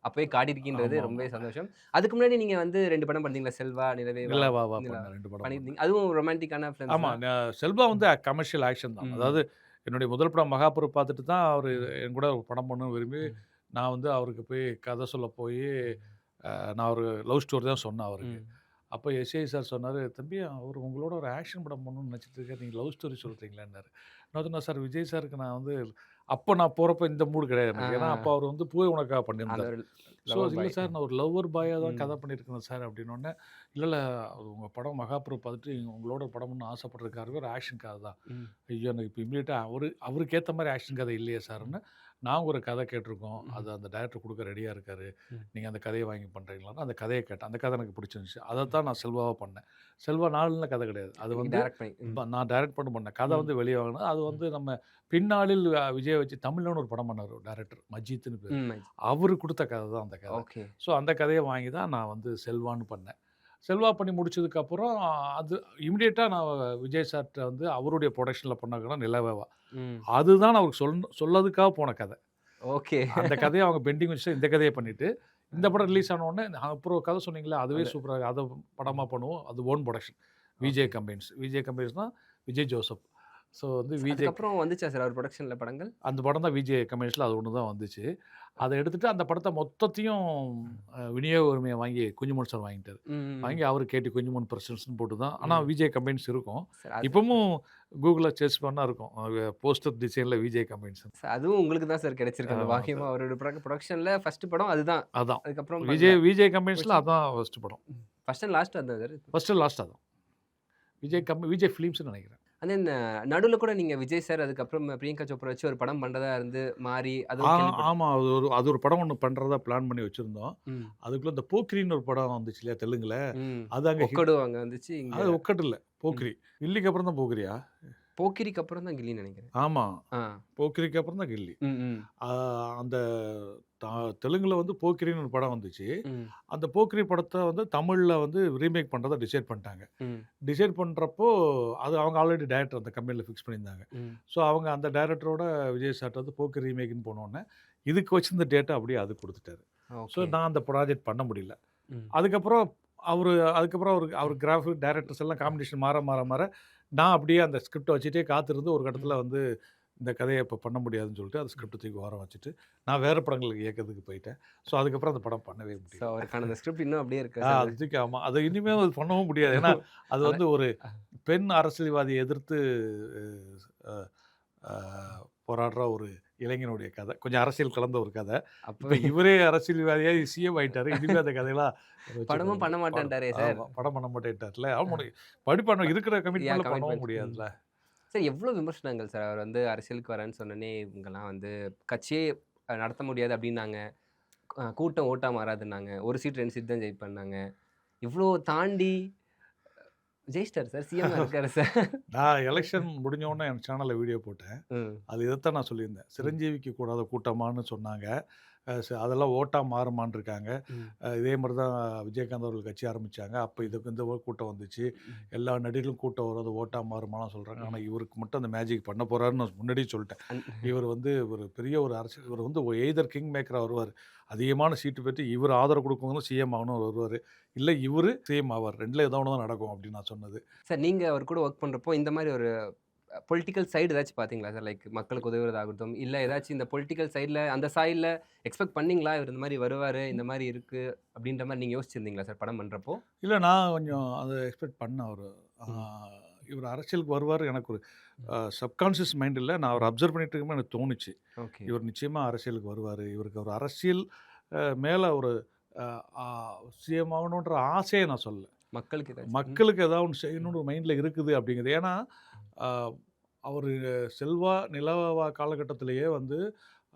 அப்பவே காட்டியிருக்கீன்றது
ஆமாமா.
ரொம்பவே சந்தோஷம். அதுக்கு முன்னாடி நீங்க வந்து 2 படம் பண்ணீங்களா? செல்வா, நிலவே வா,
நிலா வா வா
நிலா
பண்ணேன். 2 படம் பண்ணேன்.
பண்ணியிருந்தீங்க. அதுவும் ரொமான்டிக்கான ஃபிலிம்ஸ்
ஆமா.
தான்.
செல்வா வந்து கமர்ஷியல் ஆக்ஷன் தான்.
ம்.
அதாவது என்னுடைய முதல் படம் மகாபுரு பார்த்துட்டு தான் அவரு
ம்.
என் கூட ஒரு படம் பண்ணணும்னு விரும்பி,
ம்.
நான் வந்து அவருக்கு போய் கதை சொல்ல போயி,
ம்.
நான் ஒரு லவ் ஸ்டோரி தான் சொன்னேன் அவருக்கு.
ம்.
அப்ப எஸ்ஐ சார் சொன்னாரு, "தம்பி அவரு உங்களோட ஒரு ஆக்ஷன் படம் பண்ணணும்னு நெனச்சிட்டு இருக்காரு. நீங்க லவ் ஸ்டோரி சொல்றீங்களான்னாரு." நான் சொன்னேன், "சார் விஜய் சாருக்கு நான் வந்து" அப்ப நான் போறப்ப இந்த மூடு கிடையாது
ஆ.
எனக்கு. ஏன்னா, அப்ப அவரு வந்து பூவே உனக்காக
அந்த
பண்ணியிருந்தாரு.
ஒரு
ஸோ,
லவர்
"இல்ல
பாய்.
சார் நான் ஒரு லவ்வர் பாயா தான்
ம்.
கதை பண்ணியிருக்கேன் சார்" அப்படின்னோனே, "இல்ல, இல்ல உங்க படம் மகாபுரு பார்த்துட்டு உங்களோட படம் பண்ணணும்னு ஆசைப்படுறதுக்காகவே ஒரு ஆக்ஷன் கதை தான்."
ம்.
ஐயோ! எனக்கு இப்ப இம்மீடியட்டா அவருக்கு ஏத்த மாரி ஆக்ஷன் கதை இல்லையே
ம்.
சார்ன்னு, நாங்க ஒரு கதை கேட்டுருக்கோம்.
ம்.
அது அந்த டைரக்டர் குடுக்க ரெடியா இருக்காரு.
ம்.
நீங்க அந்த கதைய வாங்கி பண்றீங்களான்னு அந்த கதைய கேட்டேன். அந்த கதை எனக்கு பிடிச்சிருந்துச்சு. அதத்தான் நான் செல்வாவா பண்ணேன். செல்வா 4ல கதை கிடையாது. அது
நீங்க
வந்து
டைரக்ட் பண்ணி. ம்.
நான் டைரக்ட் மட்டும் பண்ணேன். கதை
ம்.
வந்து வெளிய வாங்குனது. அது
ம்.
வந்து நம்ம பின்னாளில் விஜய் வச்சு தமிழ்லன்னு ஒரு படம் பண்ணாரு ஒரு டைரக்டர். மஜீத்ன்னு பேரு.
ம்.
அவரு குடுத்த கதை தான் அந்த கதை.
ஓகே.
ஸோ அந்த கதைய வாங்கி தான் நான் வந்து செல்வான்னு பண்ணேன். செல்வா பண்ணி முடிச்சதுக்கப்புறம், அது இமிடியேட்டா நான் விஜய் சார்ட்ட வந்து அவருடைய புரொடக்ஷன்ல பண்ண கதை நிலவேவா.
ம்.
அதுதான் நான் அவருக்கு சொல்லதுக்காக போன கதை.
ஓகே.
அந்த கதைய அவங்க பெண்டிங் வச்சுட்டு இந்த கதைய பண்ணிட்டு, இந்த படம்
ம்.
ரிலீஸ் ஆன உடனே அப்புறம் கதை சொன்னீங்கல்ல, அதுவே
அந்த
சூப்பரா அத படமா
ம்.
பண்ணுவோம். அது own production. Vijay
okay.
Combines. Vijay கம்பைன்ஸ்னா விஜய் ஜோசப். ஸோ வந்து விஜய்
அதுக்கப்புறம் வந்துச்சா சார் அவர் புரொடக்ஷன்ல படங்கள்?
அந்த படம் தான் விஜய் கம்பைன்ஸ்ல அது ஒண்ணு தான் வந்துச்சு. அத எடுத்துட்டு அந்த படத்த மொத்தத்தையும்
ம்.
விநியோக உரிமைய வாங்கி குஞ்சுமோன் சார் வாங்கிட்டாரு.
ம்.
வாங்கி அவரு கேடி குஞ்சுமோன் பிரசன்ஸ்ன்னு போட்டு தான். ஆனா
ம்.
விஜய் கம்பைன்ஸ் இருக்கும்.
சார் அது
இப்பவும் கூகுள்ல சர்ச் பண்ணா இருக்கும். போஸ்டர் டிசைன்ல விஜய் கம்பைன்ஸ்.
அதுவும் உங்களுக்கு தான் சார் கிடைச்சிருக்கு. அந்த
ஆமா
பாக்கியமும்
சார்.
அவரோட புரொடக்ஷன்ல ஃபர்ஸ்ட் படம் அதுதான்.
அதான்.
அதுக்கப்புறம் பண்ணல.
விஜய் கம்பைன்ஸ்ல
போச்சு.
அதான் ஃபர்ஸ்ட் படம்.
ம். ஃபர்ஸ்ட் அண்ட் லாஸ்ட் அதான் சார்.
ஃபர்ஸ்ட் லாஸ்ட் அதான். விஜய் ஃபிலிம்ஸ்ன்னு நெனைக்கிறேன்.
அண்ட் தென் நடுவுல கூட நீங்க விஜய் சார் அதுக்கப்புறம் பிரியங்கா சோப்ரா வச்சு ஒரு படம் பண்றதா இருந்து மாறி
ஆ
அதுவும் கேள்விப்பட்டேன்.
ஆமா. அது ஒரு படம் ஒண்ணு பண்றதா பிளான் பண்ணி வச்சிருந்தோம்.
ம்.
அதுக்குள்ள இந்த போக்கிரின்னு ஒரு படம் வந்துச்சு இல்லையா தெலுங்குல.
ம்.
அது அங்க ஹிட்.
ஒக்கடு அங்க வந்துச்சு. இங்க
அது ஒக்கட்டு இல்ல.
ம்.
போக்கிரி. கில்லிக்கு அப்புறம் தான் போக்கிரியா?
போக்கிரிக்கு அப்புறம் தான் கில்லின்னு நெனைக்கிறேன்.
ஆமா.
ஆ.
போக்கிரிக்கு அப்புறம் தான் கில்லி.
ம். ம்.
ஆ அந்த த தெலுங்குல வந்து போக்கிரின்னு ஒரு படம் வந்துச்சு.
ம்.
அந்த போக்கிரி படத்த வந்து தமிழ்ல வந்து ரீமேக் பண்றதா டிசைட் பண்ணிட்டாங்க.
ம்.
டிசைட் பண்றப்போ அது அவங்க ஆல்ரெடி டைரக்டர் அந்த கம்பெனில ஃபிக்ஸ் பண்ணியிருந்தாங்க.
ம்.
ஸோ அவங்க அந்த டைரக்டரோட விஜய் சார்ட்ட வந்து போக்கிரி ரீமேக்ன்னு போனோனே, இதுக்கு வச்சிருந்த டேட்ட அப்படியே அது குடுத்துட்டாரு. So
okay.
நான் அந்த ப்ராஜெக்ட் பண்ண முடியல.
ம்.
அதுக்கப்புறம் அதுக்கப்புறம் அவர் கிராஃபிக் டைரக்டர்ஸ் எல்லாம் காம்பினேஷன் மாற, நான் அப்படியே அந்த ஸ்கிரிப்ட வச்சுட்டே காத்திருந்து ஒரு கட்டத்தில
ம்.
வந்து இந்த கதைய இப்ப பண்ண முடியாதுன்னு சொல்லிட்டு, அந்த ஸ்கிரிப்ட தூக்கி ஓரம் வச்சுட்டு, நான் வேற படங்களுக்கு இயக்கத்துக்கு போயிட்டேன். ஸோ அதுக்கப்புறம் அந்த படம் பண்ணவே
ஸோ
முடியல.
அவருக்கான அந்த ஸ்கிரிப்ட் இன்னும் அப்படியே இருக்கா சார்?
அது தூக்கி ஆமா. அது இனிமே அது பண்ணவும் முடியாது. ஏன்னா, அது
அதான்.
வந்து ஒரு
அ.
பெண் அரசியல்வாதிய எதிர்த்து அ அ போராடுற ஒரு இளைஞனுடைய கதை. கொஞ்சம் அரசியல் கலந்த ஒரு கதை. இப்ப
அப்பவே
இவரே அரசியல்வாதியா சிஎம் ஆயிட்டாரு. இனிமே அந்த கதையெல்லாம்
படமும்
வச்சுக்கூடாது.
பண்ண
படம்
மாட்டேன்ட்டாரே சார்.
ஆமா. படம் பண்ண மாட்டேன்ட்டார்ல. ஆமா படிப்பான இருக்கிற கமிட்மெண்ட்ல பண்ணவும்
கமிட்மெண்ட்.
முடியாதுல்ல.
சார் எவ்ளோ விமர்சனங்கள் சார். அவர் வந்து அரசியலுக்கு வரேன்னு சொன்னோனே, இவங்கலாம் வந்து கட்சியே நடத்த முடியாது அப்டின்னாங்க. கூட்டம் ஓட்டா மாறாதுன்னாங்க. 1 சீட் 2 சீட் தான் ஜெயிப்பேன்னாங்க. இவ்ளோ தாண்டி ஜெயிச்சிட்டாரு சார். சிஎம்மா இருக்காரு சார்.
நான் எலக்ஷன் முடிஞ்ச உடனே என் சேனல்ல வீடியோ போட்டேன்.
ம்.
அது இதத்தான் நான் சொல்லியிருந்தேன்.
ம்.
சிரஞ்சீவிக்கு கூடாத கூட்டமான்னு சொன்னாங்க. அதெல்லாம் ஓட்டா மாறுமான்னு இருக்காங்க.
ம்.
இதே மாரி தான் விஜயகாந்த் அவர்கள் கட்சி ஆரம்பிச்சாங்க. அப்ப இதுக்கு இந்த ஒரு கூட்டம் வந்துச்சு.
ம்.
எல்லா நடிகர்களும் கூட்டம் வரும். அது ஓட்டா மாறுமாலாம் சொல்றாங்க. ஆனா இவருக்கு மட்டும் அந்த மேஜிக் பண்ண போறாருன்னு நான் முன்னாடியே சொல்லிட்டேன்.
அன்
இவர் வந்து ஒரு பெரிய ஒரு அரசியல் இவர் வந்து எய்தர் கிங் மேக்கரா வருவாரு. அதிகமான சீட்டு பெற்று இவர் ஆதரவு குடுக்கவங்க சிஎம் ஆகணும்னு வருவாரு. இல்ல இவரு சிஎம் ஆவார். 2ல ஏதோ ஒண்ணு தான் நடக்கும் அப்படின்னு நான் சொன்னது.
சார் நீங்க அவர் கூட வொர்க் பண்றப்போ, இந்த மாரி ஒரு பொலிட்டிக்கல் சைடு ஏதாச்சும் பார்த்தீங்களா சார்? லைக் மக்களுக்கு உதவுறதாகட்டும், இல்ல ஏதாச்சும் இந்த பொலிட்டிக்கல் சைடுல அந்த சாய்டுல எக்ஸ்பெக்ட் பண்ணீங்களா? இவர் இந்த மாரி வருவாரு, இந்த மாரி இருக்கு அப்டின்ற மாரி நீங்க யோசிச்சிருந்தீங்களா சார் படம் பண்றப்போ?
இல்ல நான் கொஞ்சம் அத எக்ஸ்பெக்ட் பண்ணேன் அவரு. ஆ
ம்.
இவரு அரசியலுக்கு வருவாரு எனக்கு ஒரு
ம்.
சப்கான்ஷியஸ் மைண்ட்ல நான் அவர அப்சர்வ் பண்ணிட்டு இருக்கும்போது எனக்கு தோணுச்சு.
ஓகே.
இவர் நிச்சயமா அரசியலுக்கு வருவாரு. இவருக்கு ஒரு அரசியல் மேல ஒரு அ ஆ சிஎம் ஆகணுன்ற ஆசைய நான் சொல்லல.
மக்களுக்கு ஏதாச்சும். ம்.
மக்களுக்கு ஏதாவது ஒண்ணு செய்யணும்னு ஒரு மைண்ட்ல இருக்குது அப்படிங்கிறது. ஏன்னா, அ அவரு செல்வா, நிலவா காலகட்டத்திலேயே வந்து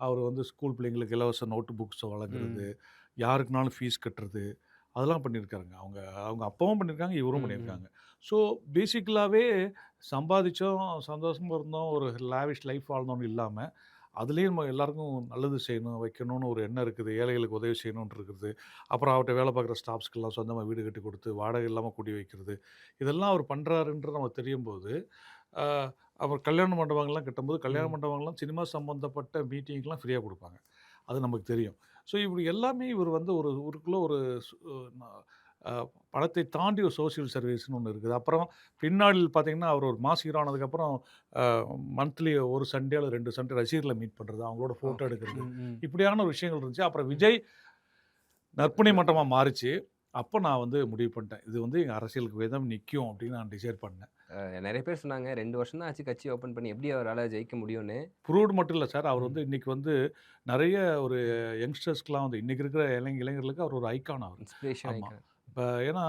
அவரு வந்து ஸ்கூல் பிள்ளைங்களுக்கு இலவச நோட்டு புக்ஸ் வழங்குறது,
ம்.
யாருக்குனாலும் ஃபீஸ் கட்டுறது, அதெல்லாம் பண்ணியிருக்காருங்க. அவங்க அவங்க அப்பாவும் பண்ணியிருக்காங்க, இவரும்
ம். ம்.
பண்ணியிருக்காங்க. ஸோ பேசிக்கலாவே சம்பாதிச்சோம், சந்தோஷமா இருந்தோம், ஒரு லாவிஷ் லைஃப் வாழ்ந்தோம்னு இல்லாம, அதுலயும் நம்ம எல்லாருக்கும் நல்லது செய்யணும், வைக்கணும்னு ஒரு எண்ணம் இருக்குது. ஏழைகளுக்கு உதவி செய்யணும்னு இருக்குது. அப்புறம் அவர்ட்ட வேலை பார்க்குற ஸ்டாஃப்ஸ்க்கெல்லாம் சொந்தமா வீடு கட்டி குடுத்து, வாடகை இல்லாம குடி வைக்கிறது. இதெல்லாம் அவர் பண்றாருன்றது நமக்கு தெரியும்போது, அ அவர் கல்யாண மண்டபங்கள்லாம் கட்டும்போது, கல்யாண
ம்.
மண்டபங்கள்லாம் சினிமா சம்மந்தப்பட்ட மீட்டிங்க்குலாம் ஃப்ரீயா குடுப்பாங்க. அது நமக்கு தெரியும். ஸோ இப்படி எல்லாமே இவர் வந்து ஒரு ஊருக்குள்ள ஒரு சு ந அ படத்தை தாண்டி ஒரு சோசியல் சர்வீஸ்ன்னு ஒண்ணு இருக்குது. அப்புறம் பின்னாளில் பார்த்தீங்கன்னா, அவர் ஒரு மாஸ் ஹீரோ ஆனதுக்கப்புறம் அ மந்த்லி 1 சண்டே அல்லது 2 சண்டே ரசிகர்கள மீட் பண்றது, அவங்களோட ஃபோட்டோ
ஓகே.
எடுக்கிறது.
ம். ம்.
இப்படியான ஒரு விஷயங்கள் இருந்துச்சு. அப்புறம்
ம்.
விஜய் நற்பணி மன்றமா மாறுச்சு. அப்ப நான் வந்து முடிவு பண்ணிட்டேன். இது வந்து எங்க அரசியலுக்கு போய் தான் நிக்கும் அப்படின்னு நான் டிசைட் பண்ணேன்.
நெறைய பேர் சொன்னாங்க 2 வருஷம் தான் ஆச்சு கட்சி ஓப்பன் பண்ணி எப்படி அவரால ஜெயிக்க முடியும்னு.
ப்ரூவ்டு மட்டும் இல்ல சார். அவர்
ம்.
வந்து இன்னைக்கு வந்து நெறைய ஒரு யங்ஸ்டர்ஸ்க்குலாம் வந்து இன்னைக்கு இருக்கிற இளைஞர்களுக்கு அவர் ஒரு ஐகான் அவர்.
இன்ஸ்பிரேஷன்
ஆமா.
ஐகான்.
இப்ப ஏன்னா,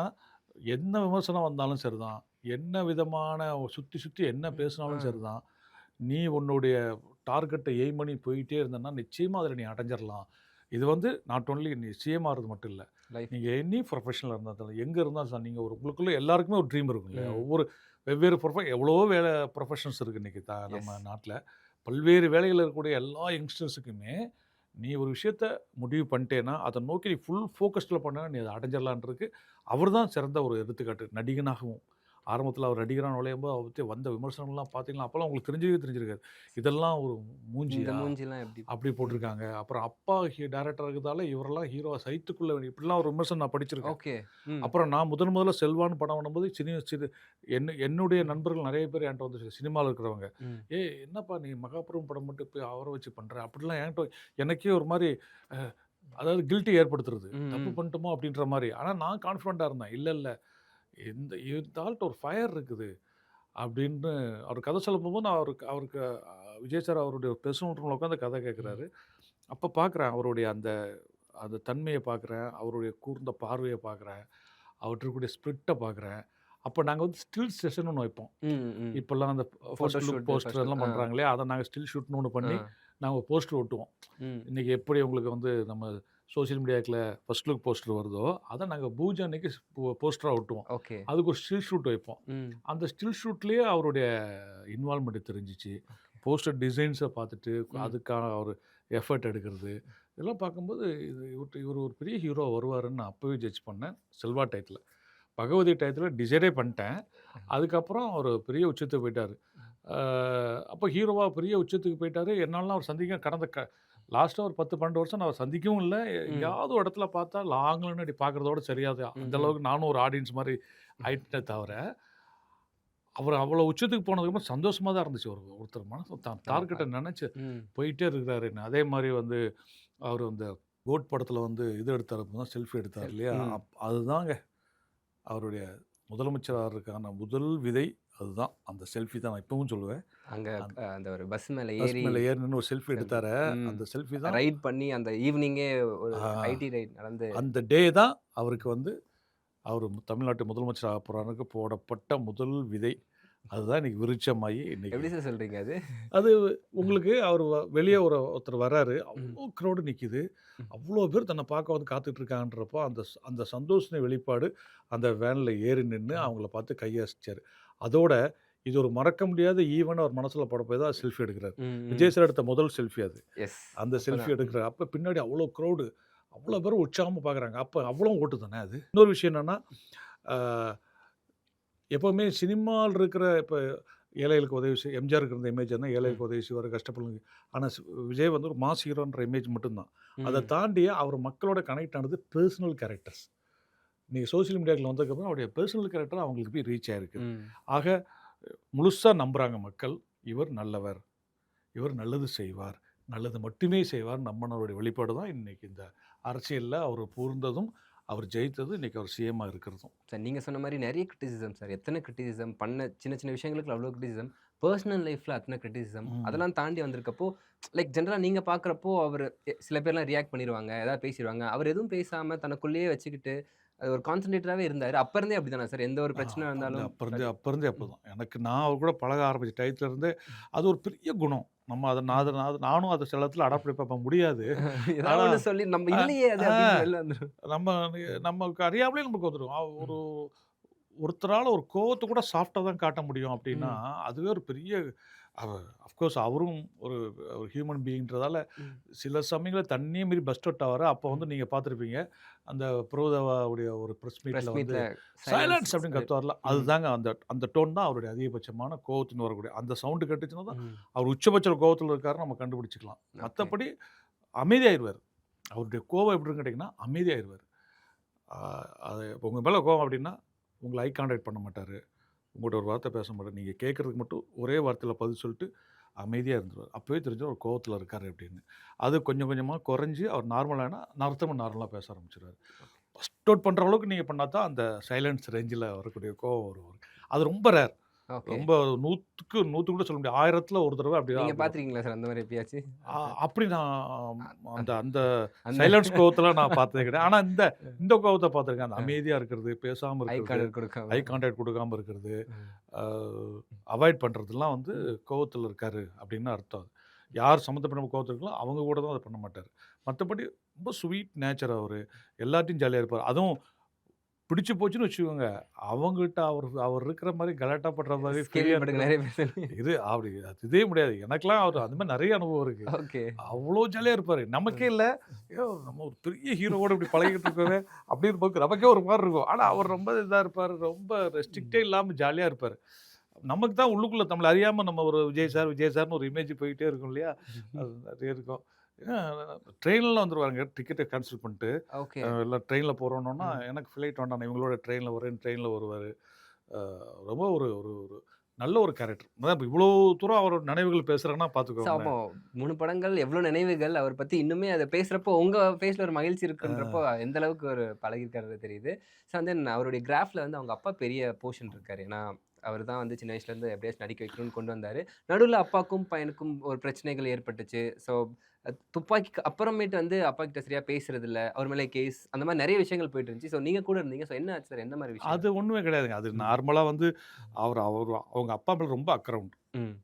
என்ன விமர்சனம் வந்தாலும் சரிதான். என்ன விதமான சுத்தி சுத்தி என்ன
ம். ஆ.
பேசினாலும் சரிதான். நீ உன்னுடைய டார்கெட்ட எய்ம் பண்ணி போயிட்டே இருந்தன்னா, நிச்சயமா அதில நீ அடைஞ்சிரலாம். இது வந்து நாட் ஒன்லி நீ சிஎம் ஆறது மட்டும் இல்ல.
லைஃப்.
நீங்க எனி ப்ரொஃபஷனலா இருந்தாலும், எங்க இருந்தாலும் சரி, நீங்க ஒரு உங்களுக்குள்ள எல்லாருக்குமே ஒரு ட்ரீம் இருக்கும் இல்லையா?
ம்.
ஒவ்வொரு வெவ்வேறு எவ்வளவோ ப்ரொஃபஷன்ஸ் இருக்கு இன்னைக்கு நம்ம
எஸ்.
நாட்ல. பல்வேறு வேலைகள்ல இருக்கக்கூடிய எல்லா யங்ஸ்டர்ஸுக்குமே, நீ ஒரு விஷயத்த முடிவு பண்ணிட்டேன்னா, அத நோக்கி நீ ஃபுல் ஃபோக்கஸ்ட்ல பண்ணா நீ அத அடைஞ்சிடலான்றதுக்கு, அவர் தான் சிறந்த ஒரு எடுத்துக்காட்டு. நடிகனாகவும். ஆரம்பத்தில அவர் நடிகரா நுழையும்போது, அவர பத்தி வந்த விமர்சனங்கள்லாம் பார்த்தீங்கன்னா, அப்பலாம் உங்களுக்கு தெரிஞ்சவே தெரிஞ்சிருக்காது. இதெல்லாம் ஒரு
இந்த
மூஞ்சியா?
மூஞ்சிலாம் எப்படி?
அப்படி
ம்.
போட்டிருக்காங்க. அப்புறம் அப்பா டைரக்டரா இருக்கிறதால இவரெல்லாம் ஹீரோவா சைத்துக்குள்ள இப்படிலாம் ஒரு விமர்சனம் நான் படிச்சிருக்கேன்.
ஓகே. ம்.
அப்புறம் நான் முதல்ல செல்வான்னு படம் பண்ணும்போது என்னுடைய
ம்.
நண்பர்கள் நெறைய பேர் என்ட்ட வந்து சினிமால இருக்கிறவங்க.
ம்.
"ஏய் என்னப்பா நீ மகாபிரபு படம் மட்டும் போய் அவர வச்சு பண்ற?" அப்படிலாம் என்ட்ட எனக்கே ஒரு மாரி அ அதாவது கில்ட்டி ஏற்படுத்துறது.
ம்.
தப்பு
ம்.
பண்ணிட்டோமோ அப்படின்ற மாரி. ஆனா நான் கான்ஃபிடென்ட்டா இருந்தேன். இல்ல, இல்ல இந்த ஆள்ட்ட ஒரு ஃபயர் இருக்குது. அப்படின்னு அவர் கதை சொல்ல போகும்போது நான் அவருக்கு அவருக்கு விஜய் சார் அவருடைய பெர்சனல் ரூம்ல உட்காந்து கதை
ம்.
கேட்குறாரு. அப்ப பார்க்குறேன் அவருடைய அந்த அந்த தன்மைய பார்க்குறேன். அவருடைய கூர்ந்த பார்வைய பார்க்குறேன். அவர்ட்ட இருக்கக்கூடிய ஸ்பிரிட்ட பார்க்குறேன். அப்ப நாங்க வந்து ஸ்டில் செஷன் ஒண்ணு வைப்போம்.
ம். ம்.
இப்பல்லாம் அந்த
photo
first look
shoot,
poster
first look.
எல்லாம்
ஆ.
பண்றாங்க இல்லையா? அத நாங்க ஸ்டில் ஷூட்ன்னு ஒண்ணு
ஆ.
பண்ணி நாங்க போஸ்டர் ஒட்டுவோம்.
ம்.
இன்னைக்கு எப்படி உங்களுக்கு வந்து நம்ம சோசியல் மீடியாக்குள்ள ஃபர்ஸ்ட் லுக் போஸ்டர் வருதோ, அத நாங்க பூஜை அன்னைக்கு போஸ்டரா ஒட்டுவோம்.
ஓகே.
அதுக்கு ஒரு ஸ்டில் ஷூட் வைப்போம்.
ம்.
அந்த ஸ்டில் ஷூட்லயே அவருடைய இன்வால்வ்மென்ட் தெரிஞ்சுச்சு. போஸ்டர் டிசைன்ஸ பார்த்துட்டு,
ம்.
அதுக்கான ஒரு எஃபர்ட் எடுக்கிறது. இதெல்லாம் பார்க்கும்போது இவரு ஒரு பெரிய ஹீரோ வருவாருன்னு நான் அப்பவே ஜட்ஜ் பண்ணேன். செல்வா டயத்துல. பகவதி டயத்துல டிசைடே பண்ணிட்டேன். அதுக்கப்புறம் அவரு பெரிய உச்சத்துக்கு போயிட்டாரு. ஆ அப்போ ஹீரோவா பெரிய உச்சத்துக்கு போயிட்டாரு. என்னாலலாம் அவர் சந்திக்க கடந்த லாஸ்ட்டா ஒரு 10, 12 வருஷம் நான் அவர சந்திக்கவும் இல்ல.
ம்.
எங்கேயாவது ஒரு இடத்துல பார்த்தா லாங்ல நின்னு அப்படி பார்க்கறதோட சரியாது.
ம்.
அந்த
ம்.
அளவுக்கு நானும் ஒரு ஆடியன்ஸ் மாரி ஆயிட்டேனே தவிர அவரு அவ்வளோ உச்சத்துக்கு போனதுக்கப்புறம் சந்தோஷமா தான் இருந்துச்சு. ஒருத்தர் மனசு தான் டார்கெட்ட நெனச்சு
ம்.
போயிட்டே இருக்கிறாருன்னு. அதே மாரி வந்து அவரு அந்த கோட் படத்துல வந்து இது எடுத்தாரு அப்பதான் செல்ஃபி எடுத்தார்
சரி.
இல்லையா?
ம்.
அதுதாங்க அவருடைய முதலமைச்சர் ஆகுறதுக்கான முதல் விதை அதுதான் அந்த செல்ஃபி தான் நான் இப்பவும் சொல்லுவேன்.
அங்க
அந்த
அந்த ஒரு பஸ் மேல
பஸ்
ஏறி
மேல ஏறி நின்னு ஒரு செல்ஃபி
செல்ஃபி.
எடுத்தாரே,
ம்.
அந்த செல்ஃபி தான்
ரைட் பண்ணி அந்த ஈவினிங்கே ஒரு
ஆ
ஐடி ரைட் நடந்து
அந்த டே தான் அவருக்கு வந்து அவரு முதலமைச்சர் ஆகப் போறாருக்கு போடப்பட்ட முதல் விதை. அதுதான் இன்னைக்கு விருட்சமாயி இன்னைக்கு
எப்படி சார் சொல்றீங்க அது?
அது உங்களுக்கு அவரு வெளிய ஒருத்தர் வர்றாரு.
ம்.
அவ்ளோ கிரவுடு நிக்குது.
ம்.
அவ்ளோ பேர் தன்ன பார்க்க வந்து காத்துட்டு இருக்காங்கன்றப்போ, அந்த சந்தோஷ வெளிப்பாடு அந்த வேன்ல ஏறி நின்னு
ம்.
அவங்கள பார்த்து கையசைச்சாரு. அதோட இது ஒரு மறக்க முடியாத ஈவென்ட் அவர் மனசுல பட போய் தான் செல்ஃபி எடுக்குறாரு.
ம். ம்.
விஜய் சார் எடுத்த முதல் செல்ஃபி அது.
எஸ்.
அந்த செல்ஃபி
அப்பதான்.
எடுக்குறாரு. அப்ப பின்னாடி அவ்ளோ கிரவுடு. அவ்ளோ பேர் உற்சாகமா பார்க்குறாங்க. அப்ப அவ்ளோ ஓட்டு தானே அது. இன்னொரு விஷயம் என்னன்னா, ஆ எப்பவுமே சினிமால இருக்கிற இப்ப ஏழைகளுக்கு உதவி எம்ஜிஆருக்கு இருந்த இமேஜ் என்ன
ம்.
ஏழைகளுக்கு உதவி செய்வாரு, கஷ்டப்படுறவங்களுக்கு. ஆனா விஜய் வந்து ஒரு மாஸ் ஹீரோன்ற இமேஜ் மட்டும் தான். அத
ம்.
தாண்டி அவர் மக்களோட கனெக்ட் ஆனது பெர்சனல் கேரக்டர்ஸ். நீங்க சோசியல் மீடியாக்குள்ள வந்ததுக்கப்புறம் அவருடைய பெர்சனல் கேரக்டர் அவங்களுக்கு போய் ரீச் ஆயிருக்கு.
ம்.
ஆக முழுசா நம்புறாங்க மக்கள். இவர் நல்லவர். இவர் நல்லது செய்வார். நல்லது மட்டுமே செய்வார். நம்பினவருடைய வெளிப்பாடு தான் இன்னைக்கு இந்த அரசியல்ல அவர் பூர்ந்ததும், அவர் ஜெயித்தது, இன்னைக்கு அவர் சிஎம்மா இருக்கிறதும்.
சார் நீங்க சொன்ன மாரி நெறைய கிரிட்டிசிசம் சார். எத்தன கிரிட்டிசிசம் பண்ண சின்ன சின்ன விஷயங்களுக்கு அவ்ளோ கிரிட்டிசிசம். பெர்சனல் லைஃப்ல அத்தன கிரிட்டிசிசம்.
ம்.
அதெல்லாம் தாண்டி வந்திருக்கப்போ, லைக் ஜெனரலா நீங்க பார்க்குறப்போ அவரு சில பேர்லாம் ரியாக்ட் பண்ணிருவாங்க. ஏதாவது பேசிருவாங்க. அவர் எதுவும் பேசாம தனக்குள்ளேயே வச்சுக்கிட்டு, அது ஒரு கான்சன்ட்ரேட்டராவே இருந்தாரு. அப்ப இருந்தே அப்படிதானா சார்? எந்த ஒரு
ஆ
பிரச்சனை
அது
வந்தாலும்
அப்ப இருந்தே
ம்.
அப்பதான். எனக்கு நான் அவர் கூட பழக ஆரம்பிச்ச டயத்துல இருந்தே, அது ஒரு பெரிய குணம். நம்ம அத நான்
ம்.
அத நான் நானும் அத சில இடத்துல அடாப்ட் பண்ணி பார்ப்பேன் முடியாது.
ஏதாவது
ஆனா
ஒண்ணு சொல்லி நம்ம
அ
இல்லையே அது
ஆ
அப்படின்னு வெளில வந்துரும்.
நம்ம நமக்கு அறியாமலே நமக்கு வந்துரும். ஒரு
ம்.
ஒருத்தரால ஒரு கோவத்த கூட சாஃப்ட்டா தான் காட்ட முடியும் அப்டின்னா,
ம்.
அதுவே ஒரு பெரிய அவ அஃப்கோர்ஸ் அவரும் ஒரு ஒரு ஹியூமன் பீயிங்ன்றதால
ம்.
சில சமயங்கள்ல தன்னையே மீறி பஸ்ட் அவுட் ஆவாரு. அப்போ வந்து
ம்.
நீங்க பார்த்துருப்பீங்க. அந்த பிரபுதேவாவுடைய ஒரு பிரஸ் மீட்ல
பிரஸ்
வந்து
மீட்ல சைலன்ஸ்
சைலன்ஸ் அப்படின்னு கத்துவார்ல.
ம்.
அதுதாங்க அந்த அந்த டோன் தான் அவருடைய அதிகபட்சமான கோவத்துன்னு வரக்கூடிய. அந்த சவுண்ட் கேட்டுச்சுன்னா தான்
ம்.
அவர் உச்சபட்ச கோவத்துல இருக்காருன்னு நம்ம கண்டுபிடிச்சுக்கலாம்.
ஓகே.
மத்தபடி அமைதியாயிருவாரு. அவருடைய கோவம் எப்படின்னு கேட்டீங்கன்னா, அமைதியாயிருவாரு. ஆ அது உங்க மேல கோவம் அப்படின்னா, உங்கள ஐ கான்டாக்ட் பண்ண மாட்டாரு. உங்கள்ட்ட ஒரு வார்த்தை பேச மாட்டாரு. நீங்க கேட்கறதுக்கு மட்டும் ஒரே வார்த்தையில பதில் சொல்லிட்டு அமைதியா இருந்துருவாரு. அப்பவே தெரிஞ்சிரும் அவர் கோவத்துல இருக்காரு அப்படின்னு. அது கொஞ்சம் கொஞ்சமா குறைஞ்சு அவர் நார்மலானா, திரும்ப நார்மலா பேச ஆரம்பிச்சுருவாரு. பஸ்ட் அவுட் பண்ற அளவுக்கு நீங்க பண்ணா தான் அந்த சைலன்ஸ் ரேஞ்சுல வரக்கூடிய கோவம் வரும் அவருக்கு. அது ரொம்ப ரேர்.
ஓகே.
ரொம்ப 100க்கு 100 கூட சொல்ல முடியாது. 1000த்துல ஒரு தடவ
நீங்க
அப்படி
பார்த்துருக்கீங்களா சார் அந்த மாரி எப்பயாச்சு?
அப்படி நான்
அ
அந்த
அ
அந்த
அந்த
சைலன்ஸ் கோவத்தலாம் நான் பார்த்ததே கிடையாது. ஆனா இந்த இந்த கோவத்த பார்த்துருக்கேன். அந்த
அ
அமைதியா இருக்கிறது, பேசாம
ஐ
இருக்கிறது,
கான்டாக்ட் குடுக்காம.
ஐ கான்டாக்ட் குடுக்காம இருக்கிறது,
ம்.
அ அவாய்ட் பண்றதெல்லாம் வந்து
ம்.
கோவத்துல இருக்காரு அப்படின்னு அர்த்தம். யார் சம்மந்தப்பட்ட கோவத்துல இருக்காங்களோ அவங்க கூட தான் அத பண்ண மாட்டாரு. மத்தபடி ரொம்ப ஸ்வீட் நேச்சர் அவரு. எல்லார்ட்டயும் ஜாலியா இருப்பாரு. அதுவும் பிடிச்சு போச்சுன்னு வச்சுக்கோங்க, அவங்கள்ட்ட அவர் இருக்கிற மாரி கலாட்டா பண்ற மாரி ஃப்ரீயா இருக்கிற
கேள்விப்பட்டிருக்கேன் நெறைய பேர் சொல்லி.
இது அப்படி இதே முடியாது. எனக்கெல்லாம் அவரு அந்த மாரி நெறைய அனுபவம் இருக்கு.
ஓகே.
அவ்ளோ ஜாலியா இருப்பாரு. நமக்கே
ம்.
இல்ல, ஐயோ! நம்ம ஒரு பெரிய ஹீரோவோட இப்படி பழகிட்டு இருக்கோமே! அப்படின்னு போக்கு நமக்கே ஒரு மாரி இருக்கும். ஆனா அவர் ரொம்ப இதா இருப்பாரு. ரொம்ப ரெஸ்ட்ரிக்ட்டே
ம்.
இல்லாம ஜாலியா இருப்பாரு. நமக்கு தான் உள்ளுக்குள்ள நம்மள அறியாம நம்ம ஒரு விஜய் சார்ன்னு ஒரு இமேஜ் போயிட்டே இருக்கும் இல்லையா? அது நெறைய இருக்கும். ஏன்னா ட்ரெயின்லலாம் வந்துருவாருங்க. டிக்கெட்ட கேன்சல் பண்ணிட்டு,
ஓகே.
எல்லாம் ட்ரெயின்ல போறோம்னோன்னா,
ம்.
எனக்கு ஃப்ளைட் வேண்டாம். நான் இவங்களோட ட்ரெயின்ல வரேன். ட்ரெயின்ல வருவாரு. அ ரொம்ப ஒரு ஒரு ஒரு நல்ல ஒரு கேரக்டர். அதான் இப்ப இவ்ளோ தூரம் அவரோட நினைவுகள் பேசுறேன்னா
அப்போ
பார்த்துக்கோங்களேன்.
3 படங்கள் எவ்ளோ நினைவுகள் அவர் பத்தி இன்னுமே அத பேசுறப்போ உங்க ஃபேஸ்ல ஒரு மகிழ்ச்சி இருக்குன்றப்போ
அ
எந்த அளவுக்கு ஒரு பழகியிருக்காருன்னு தெரியுது. ஸோ தென் அவருடைய கிராஃப்ல வந்து அவங்க அப்பா பெரிய போர்ஷன் இருக்காரு. ஏன்னா, அவர் தான் வந்து சின்ன வயசுலேருந்து எப்படியாச்சும் நடிக்க வைக்கணும்னு கொண்டு வந்தாரு. நடுவுல அப்பாக்கும் பையனுக்கும் ஒரு பிரச்சனைகள் ஏற்பட்டுச்சு. ஸோ துப்பாக்கிக்கு அப்புறமேட்டு வந்து அப்பா கிட்ட சரியா பேசுறதில்ல. அவர் மேல கேஸ் அந்த மாரி நெறைய விஷயங்கள் போயிட்டு இருந்துச்சு. ஸோ நீங்க கூட இருந்தீங்க. ஸோ என்ன ஆச்சு சார்? எந்த மாரி
அது
விஷயங்கள்?
ஒண்ணுமே கிடையாதுங்க. அது
ம்.
நார்மலா வந்து அவங்க அப்பா மேல ரொம்ப அக்கறை உண்டு.
ம்.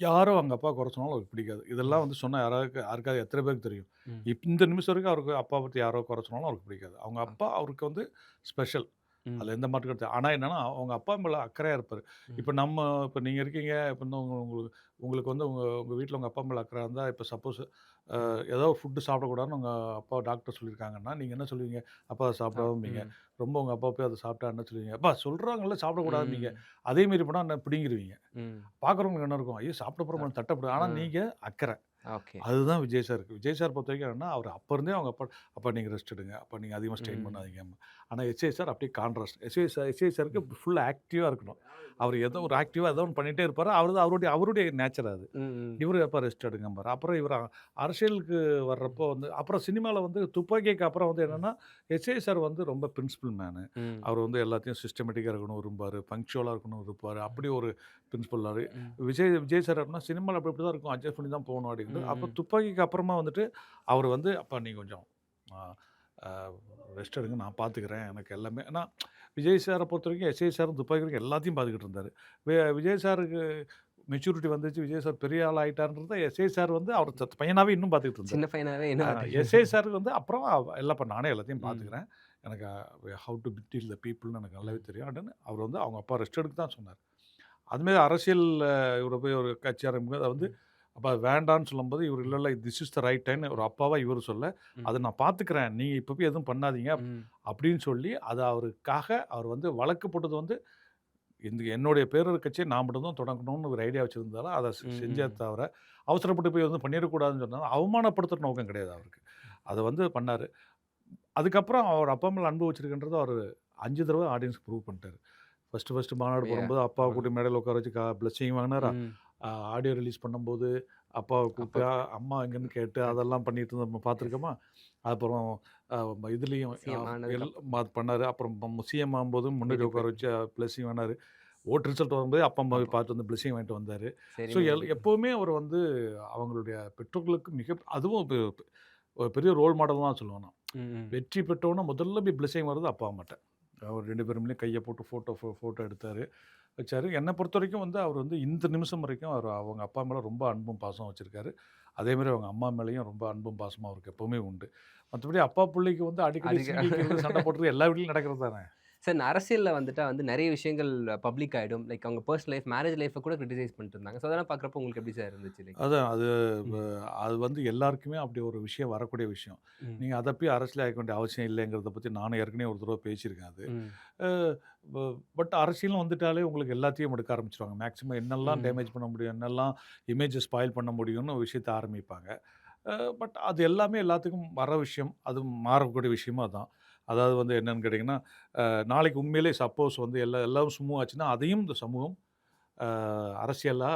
யாரோ அவங்க அப்பா குறை சொன்னாலும் அவருக்கு பிடிக்காது. இதெல்லாம் வந்து சொன்னா யாருக்காவது எத்தன பேருக்கு தெரியும்?
ம்.
இந்த நிமிஷம் வரைக்கும் அவருக்கு அப்பா பத்தி யாரோ குறை சொன்னாலும் அவருக்கு பிடிக்காது. அவங்க அப்பா
ஓகே.
அவருக்கு வந்து ஸ்பெஷல்.
ம்.
அதுல எந்த மாற்று கருத்து ஆனா என்னன்னா, அவங்க அப்பா மேல அக்கறையா இருப்பாரு.
ம்.
இப்ப நீங்க இருக்கீங்க. இப்ப வந்து உங்களுக்கு உங்களுக்கு வந்து உங்க உங்க வீட்ல உங்க அப்பா மேல அக்கறை இருந்தா, இப்ப சப்போஸ்
ம்.
ஏதோ ஃபுட் சாப்பிடக்கூடாதுன்னு உங்க அப்பா டாக்டர் சொல்லியிருக்காங்கன்னா, நீங்க என்ன சொல்லுவீங்க? அப்பா அத சாப்பிடாதம்பீங்க.
ம்.
ரொம்ப உங்க அப்பா போய் அத சாப்பிட்டா என்ன சொல்லுவீங்க? அப்பா சொல்றாங்கல்ல சாப்பிடக்கூடாதும்பீங்க.
ம்.
அதே மீறி போனா என்ன பிடுங்கிருவீங்க.
ம்.
பார்க்குறவங்களுக்கு என்ன இருக்கும்? ஐயோ! சாப்பிட்ட
சாப்
அப்புறம் தட்டப்படு
ஆ.
ஆனா நீங்க அக்கறை.
ஓகே.
அதுதான் விஜய் சாருக்கு. விஜய் சார் பொறுத்தவரைக்கும் என்னன்னா, அவரு அப்ப இருந்தே அவங்க அப்பா, "அப்பா நீங்க ரெஸ்ட் எடுங்க. அப்பா நீங்க அதிகமா ஸ்ட்ரெயின்
ம்.
பண்ணாதீங்க." ஆனா எஸ்ஏ சார் அப்படியே கான்ட்ராஸ்ட். எஸ்ஏ சாருக்கு ஃபுல் ஆக்டிவா இருக்கணும். அவர் ஏதோ ஒரு ஆக்டிவா ஏதோ ஒண்ணு பண்ணிட்டே இருப்பாரு. அவருடைய நேச்சர் அது.
ம், ம்.
இவரு எப்ப ரெஸ்ட் எடுங்கம்பாரு. அப்புறம் இவரு அரசியலுக்கு வர்றப்போ வந்து அப்புறம் சினிமால வந்து துப்பாக்கிக்கு அப்புறம் வந்து என்னன்னா, எஸ்ஏ சார் வந்து ரொம்ப பிரின்சிபல் மேனு.
ம்.
அவர் வந்து எல்லாத்தையும் சிஸ்டமேட்டிக்கா இருக்கணும் விரும்புவாரு. பங்க்சுவலா இருக்கணும் இருப்பாரு. அப்படி ஒரு பிரின்சிபல் அவரு.
ம்.
விஜய் சார் அப்படின்னா சினிமால அப்படி இப்படி தான் இருக்கும். அட்ஜஸ்ட் பண்ணி தான் போகணும்
ம்,
அப்படிங்கிறது. அப்ப
ம்.
துப்பாக்கிக்கு அப்புறமா வந்துட்டு அவரு வந்து, "அப்பா நீ கொஞ்சம் அ அ ரெஸ்ட் எடுங்க. நான் பார்த்துக்கிறேன். எனக்கு எல்லாமே" ஏன்னா விஜய் சார பொறுத்தவரைக்கும் எஸ்ஏ சாரும் துப்பாக்கி வரைக்கும் எல்லாத்தையும் பார்த்துக்கிட்டு இருந்தாரு. விஜய் சாருக்கு மெச்சூரிட்டி வந்துச்சு. விஜய் சார் பெரிய ஆள் ஆயிட்டாருன்றத எஸ்ஏ சார் வந்து அவர் பையனாவே இன்னும் பார்த்துக்கிட்டு இருந்தாரு.
சின்ன பையனாவே என்ன
எஸ்ஐ சாருக்கு வந்து அப்புறம் எல்லாம் நானே எல்லாத்தையும்
ம்.
பார்த்துக்கிறேன். எனக்கு ஹவ் டு டீல் த பீப்புள்ன்னு எனக்கு நல்லாவே தெரியும் அப்படின்னு அவர் வந்து அவங்க அப்பா ரெஸ்ட் எடுக்க தான் சொன்னார். அதுமாரி அரசியல்ல இவர போய் ஒரு கட்சி ஆரம்பிக்கும்போது அது வந்து
ம்.
அப்ப வேண்டான்னு சொல்லும்போது இவர் இல்ல திஸ் இஸ் த ரைட் டைம்னு ஒரு அப்பாவா இவர் சொல்ல,
ம்.
அத நான் பார்த்துக்கிறேன். நீங்க இப்ப போய் எதுவும் பண்ணாதீங்க
ம்.
அப்படின்னு சொல்லி அவருக்காக அவர் வந்து வழக்கு போட்டது வந்து என்னுடைய பேரர் கட்சியை நான் மட்டும் தான் தொடங்கணும்னு ஒரு ஐடியா வச்சிருந்தாலும் அத
ம்.
செஞ்சே
ம்.
தவிர, அவசரப்பட்டு போய் எதுவும் பண்ணிறக்கூடாதுன்னு சொன்னா அவமானப்படுத்துற நோக்கம் கிடையாது அவருக்கு. அத வந்து பண்ணாரு. அதுக்கப்புறம் அவர் அப்பா மேல அன்பு வச்சிருக்கின்றத அவரு 5 தடவ ஆடியன்ஸ்க்கு ப்ரூவ் பண்ணிட்டாரு. ஃபர்ஸ்ட்டு மாநாடு
அப்படியா?
போடும்போது அப்பாவ
ஆ.
கூட்டி மேடையில உட்கார வச்சு பிளெஸ்ஸிங் வாங்கினாரா?
ம்.
ஆடியோ ரிலீஸ் பண்ணும்போது அப்பாவ
அப்பா
கூப்பிட்டு அம்மா எங்கன்னு கேட்டு அதெல்லாம் பண்ணிட்டு நம்ம
எஸ்.
பார்த்துருக்கோமா? அப்புறம் இதுலயும்
சிஎம் ஆனதுக்கப்புறம்.
பண்ணாரு. அப்புறம் சிஎம் ஆகும்போது முன்னாடி
வீட்டுக்கு
உட்கார
போய்
வச்சு பிளெஸ்ஸிங் வாங்கினாரு. ஓட்டு ரிசல்ட் வரும்போது அப்பா அம்மாவை
அப்பா
பார்த்து வந்து பிளெஸ்ஸிங் வாங்கிட்டு வந்தாரு. ஸோ
சரிங்க.
எப்பவுமே அவர் வந்து அவங்களுடைய பெற்றோர்களுக்கு அதுவும் ஒரு பெரிய ரோல் மாடல் தான் சொல்லுவேன் நான்.
ம். ம்.
வெற்றி பெற்றோன முதல்ல போய் பிளெஸ்ஸிங் வர்றது அப்பா அம்மாட்ட. அவர் 2 பேருமே கைய போட்டு ஃபோட்டோ எடுத்தாரு, வச்சாரு. என்ன பொறுத்தவரைக்கும் வந்து அவர் வந்து இந்த நிமிஷம் வரைக்கும் அவங்க அப்பா மேல ரொம்ப அன்பும் பாசமும் வச்சிருக்காரு. அதேமாரி அவங்க அம்மா மேலயும் ரொம்ப அன்பும் பாசமும் அவருக்கு எப்பவுமே உண்டு. மத்தபடி அப்பா புள்ளைக்கு வந்து அடிக்கடி
அதுக்கு
சிங்கிக்கிறது, சண்டை போடுறது எல்லா வீட்லயும் நடக்கிறது தானே.
சார் இந்த அரசியல்ல வந்துட்டா வந்து நெறைய விஷயங்கள் பப்ளிக் ஆயிடும். லைக் அவங்க பெர்சனல் லைஃப், மேரேஜ் லைஃப்ப கூட கிரிட்டிசைஸ் பண்ணிட்டு இருந்தாங்க. ஸோ அதெல்லாம் பார்க்குறப்போ உங்களுக்கு எப்படி சார் இருந்துச்சு? லைக்
அதான் அது வ
ம்.
அது வந்து எல்லாருக்குமே அப்படி ஒரு விஷயம் வரக்கூடிய விஷயம்.
ம்.
நீங்க அத போய் அரசியல் ஆக்க வேண்டிய அவசியம் இல்லைங்கிறத பத்தி நானும் ஏற்கனவே ஒரு தடவ பேசியிருக்கேன் அது.
ம்.
அ ப பட் அரசியல்னு வந்துட்டாலே உங்களுக்கு எல்லாத்தையும் எடுக்க ஆரம்பிச்சுருவாங்க. மேக்ஸிமம் என்னெல்லாம்
ம்.
டேமேஜ் பண்ண முடியும், என்னெல்லாம் இமேஜ ஸ்பாயில் பண்ண முடியும்னு ஒரு விஷயத்த ஆரம்பிப்பாங்க. பட் அது எல்லாமே எல்லாத்துக்கும் வர விஷயம். அது மாறக்கூடிய விஷயமும் அதான். அதாவது வந்து என்னன்னு கேட்டீங்கன்னா, நாளைக்கு உண்மையிலே சப்போஸ் வந்து எல்லாம் சுமூவ் அதையும் இந்த சமூகம் அ அரசியலா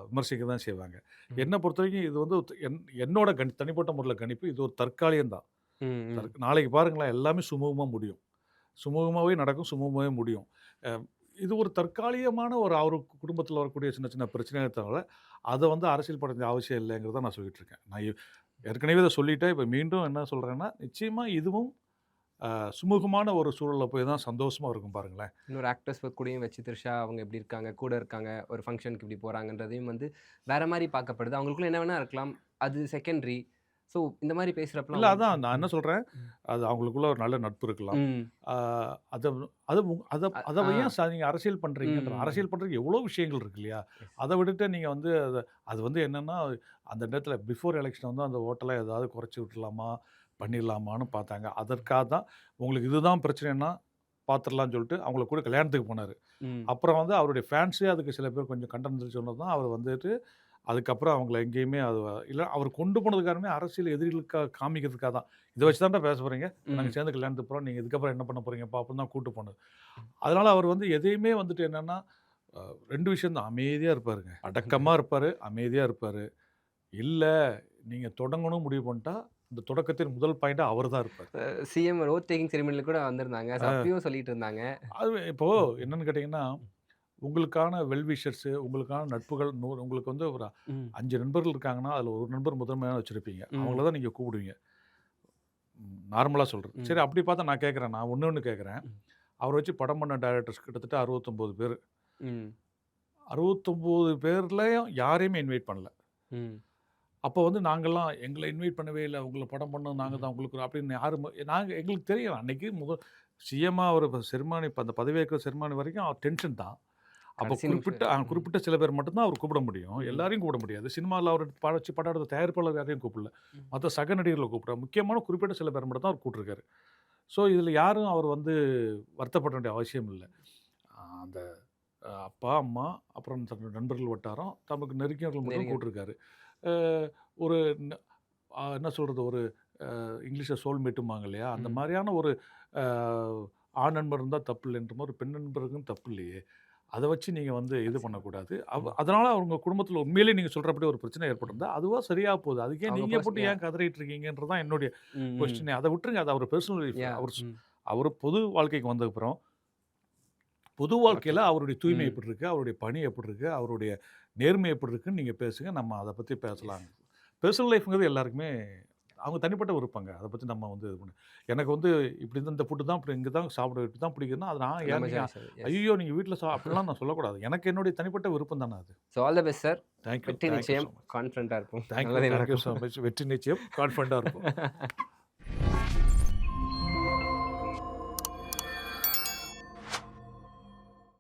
விமர்சிக்க தான் செய்வாங்க.
ம்.
என்ன பொறுத்தவரைக்கும் இது வந்து என்னோட தனிப்பட்ட முறையில கணிப்பு. இது ஒரு தற்காலிகம் தான்.
ம். ம்.
நாளைக்கு பாருங்களேன் எல்லாமே சுமூகமா முடியும். சுமூகமாவே நடக்கும், சுமூகமாவே முடியும். அ இது ஒரு தற்காலிகமான ஒரு அவரு குடும்பத்தில வரக்கூடிய சின்ன சின்ன பிரச்சனையே தவிர, அத வந்து அரசியல் பண்ண வேண்டிய அவசியம் இல்லைங்கிறத நான் சொல்லிட்டு இருக்கேன். நான் ஏற்கனவே இத சொல்லிட்டேன். இப்ப மீண்டும் என்ன சொல்றேன்னா, நிச்சயமா இதுவும் அ சுமூகமான ஒரு சூழல்ல போய் தான் சந்தோஷமா இருக்கும் பாருங்களேன்.
இன்னொரு ஆக்டர்ஸ் கூடயும் வச்சு த்ரிஷா அவங்க எப்படி இருக்காங்க, கூட இருக்காங்க, ஒரு ஃபங்ஷனுக்கு இப்படி போறாங்கன்றதையும் வந்து வேற மாரி பார்க்கப்படுது. அவங்களுக்குள்ள என்ன வேணா இருக்கலாம். அது செகண்டரி. ஸோ இந்த மாரி பேசுறப்பலாம்
இல்ல
உங்களுக்கு
அதான் நான் என்ன
ம்.
சொல்றேன்,
ம்.
அது அவங்களுக்குள்ள ஒரு நல்ல நட்பு இருக்கலாம்.
ம்.
ஆ அத அத அத அத
ஆ.
ஏன் நீங்க அரசியல் பண்றீங்கன்ற
ம்.
அரசியல் பண்றதுக்கு எவ்வளோ விஷயங்கள் இருக்கு இல்லையா?
எஸ்.
அத விட்டுட்டு நீங்க வந்து அது வந்து என்னன்னா, அந்த நேரத்தில பிஃபோர் எலக்ஷன் வந்து அந்த ஓட்டெல்லாம் ஏதாவது குறைச்சு விட்டுறலாமா, பண்ணிடலாமான்னு பார்த்தாங்க. அதற்காக தான் உங்களுக்கு இதுதான் பிரச்சனைன்னா பார்த்துரலாம்னு சொல்லிட்டு அவங்கள கூட கல்யாணத்துக்கு போனாரு.
ம்.
அப்புறம் வந்து அவருடைய ஃபேன்ஸே அதுக்கு சில பேர் கொஞ்சம் கண்டனம் சொன்னது தான் அவர் வந்துட்டு அதுக்கப்புறம் அவங்கள எங்கேயுமே இல்ல அவர் கொண்டு போனது காரணமே அரசியல் எதிரிகளுக்காக காமிக்கிறதுக்காக தான். இத வச்சு தான்டா பேச போறீங்க. நாங்க
ம்.
சேர்ந்து கல்யாணத்துக்கு போறோம். நீங்க இதுக்கப்புறம் என்ன பண்ண போறீங்க பார்ப்போம் தான் கூட்டு போனது.
ம்.
அதனால அவர் வந்து எதையுமே வந்துட்டு என்னன்னா, 2 விஷயம் தான். அமைதியா இருப்பாருங்க. அடக்கமா இருப்பாரு, அமைதியா இருப்பாரு. இல்ல நீங்க தொடங்கணும்னு முடிவு பண்ணிட்டா, இந்த தொடக்கத்தின் முதல் பாயிண்ட்டா அவர் தான் இருப்பாரு.
சிஎம் ஓத் டேக்கிங் செரிமனில கூட வந்திருந்தாங்க. ஸோ
அ
அப்பயும் சொல்லிட்டு இருந்தாங்க.
அது இப்போ
ம்.
என்னன்னு கேட்டீங்கன்னா, உங்களுக்கான வெல் விஷர்ஸ் உங்களுக்கான நட்புகள் உங்களுக்கு வந்து ஒரு
ம்.
5 நண்பர்கள் இருக்காங்கன்னா, அதுல ஒரு நண்பர் முதன்மையா வச்சிருப்பீங்க.
ம்.
அவங்கள தான் நீங்க கூப்பிடுவீங்க. நார்மலா சொல்றேன்.
ம்.
சரி அப்படி பார்த்தா நான் கேட்கிறேன். நான் ஒண்ணு கேட்கிறேன்.
ம்.
அவர வச்சு படம் பண்ண டைரக்டர்ஸ் கிட்டத்தட்ட 69 பேரு.
ம்.
69 பேர்லயும் யாரையுமே இன்வைட் பண்ணல.
ம்.
அப்போ வந்து நாங்கலாம் எங்கள இன்வைட் பண்ணவே இல்ல. உங்கள படம் பண்ணது நாங்க
ம்.
தான் உங்களுக்கு அப்படின்னு யாரும் நாங்க எங்களுக்கு தெரியும். அன்னைக்கு சிஎம்மா அவரு செரிமானி அந்த பதவியேற்கிற செரிமானி வரைக்கும் டென்ஷன் தான். அப்போ
கடைசி நிமிஷம் வரைக்கும். ம்.
குறிப்பிட்ட சில பேர் மட்டும் தான் அவர் கூப்பிட முடியும்.
ம்.
எல்லாரையும் கூப்பிட முடியாது. சினிமால அவர் வச்சு படம் எடுத்த தயாரிப்பாளர் யாரையும் கூப்பிடல.
ம்.
மத்த சக நடிகர்கள கூப்பிட்டார். முக்கியமான குறிப்பிட்ட சில பேர் மட்டும் தான் அவர் கூப்பிட்டுருக்காரு. ஸோ இதில யாரும் அவர் வந்து வருத்தப்பட வேண்டிய அவசியம் இல்ல. அந்த அப்பா, அம்மா, அப்புறம் தன்னோட நண்பர்கள் வட்டாரம், தமக்கு நெருங்கியவர்கள் மட்டும்
நெருங்கிய
கூப்பிட்டுருக்காரு. அ ஒரு ந என்ன சொல்றது? ஒரு இங்கிலீஷ்ல சோல்மேட்டும்பாங்க இல்லையா? அந்த
ம்.
மாரியான ஒரு அ ஆண் நண்பர் இருந்தா தப்பு இல்லைன்ற மாரி, பெண் நண்பருக்கும் தப்பு இல்லையே! அத வச்சு நீங்க வந்து இது
நிச்சயமா.
பண்ணக்கூடாது.
ம்.
அதனால அவங்க குடும்பத்தில உண்மையிலேயே நீங்க சொல்றபடி ஒரு பிரச்சனை ஏற்பட்டிருந்தா, அதுவா சரியா போகுது. அதுக்கு ஏன்
அவங்க
நீங்க
பர்ஸ்
போட்டு
யா
ஏன் கதறிட்டு இருக்கீங்கன்றது தான் என்னுடைய
ம், ம்.
கொஸ்டினே. அத விட்டுருங்க. அது அவர் பெர்சனல் லைஃப்.
யாஹ்! ம்.
அவரு பொது வாழ்க்கைக்கு வந்ததுக்கப்புறம், பொது
ஓகே.
வாழ்க்கையில அவருடைய தூய்மை
ம்.
எப்படி இருக்கு? அவருடைய பணி எப்படி இருக்கு? அவருடைய நேர்மை எப்படி இருக்குன்னு நீங்க பேசுங்க. நம்ம அத பத்தி
எஸ்.
பேசலாங்க. பெர்சனல் லைஃப்ங்கிறது எல்லாருக்குமே அவங்க தனிப்பட்ட விருப்பங்க. அத பத்தி நம்ம வந்து இது பண்ண எனக்கு வந்து இப்படி இந்த ஃபுட் தான் இங்க தான் சாப்பிட இப்படி தான் பிடிக்குதுன்னா, அது நான் ஏன்
நம்ம
நீங்க
சாய்ஸ் அது. எஸ்.
ஐய்யயோ! நீங்க வீட்ல அப்படிலாம் நான் சொல்லக்கூடாது. எனக்கு என்னுடைய தனிப்பட்ட விருப்பம் தானே அது.
So all the best sir.
Thank you.
வெற்றி
தேங்க் யூ
நிச்சயம்.
So much.
கான்ஃபிடென்ட்டா இருப்போம்.
Thank you.
நல்லதே
தேங்க் யூ
நடக்கும்.
So much. வெற்றி நிச்சயம். கான்ஃபிடென்ட்டா இருப்போம்.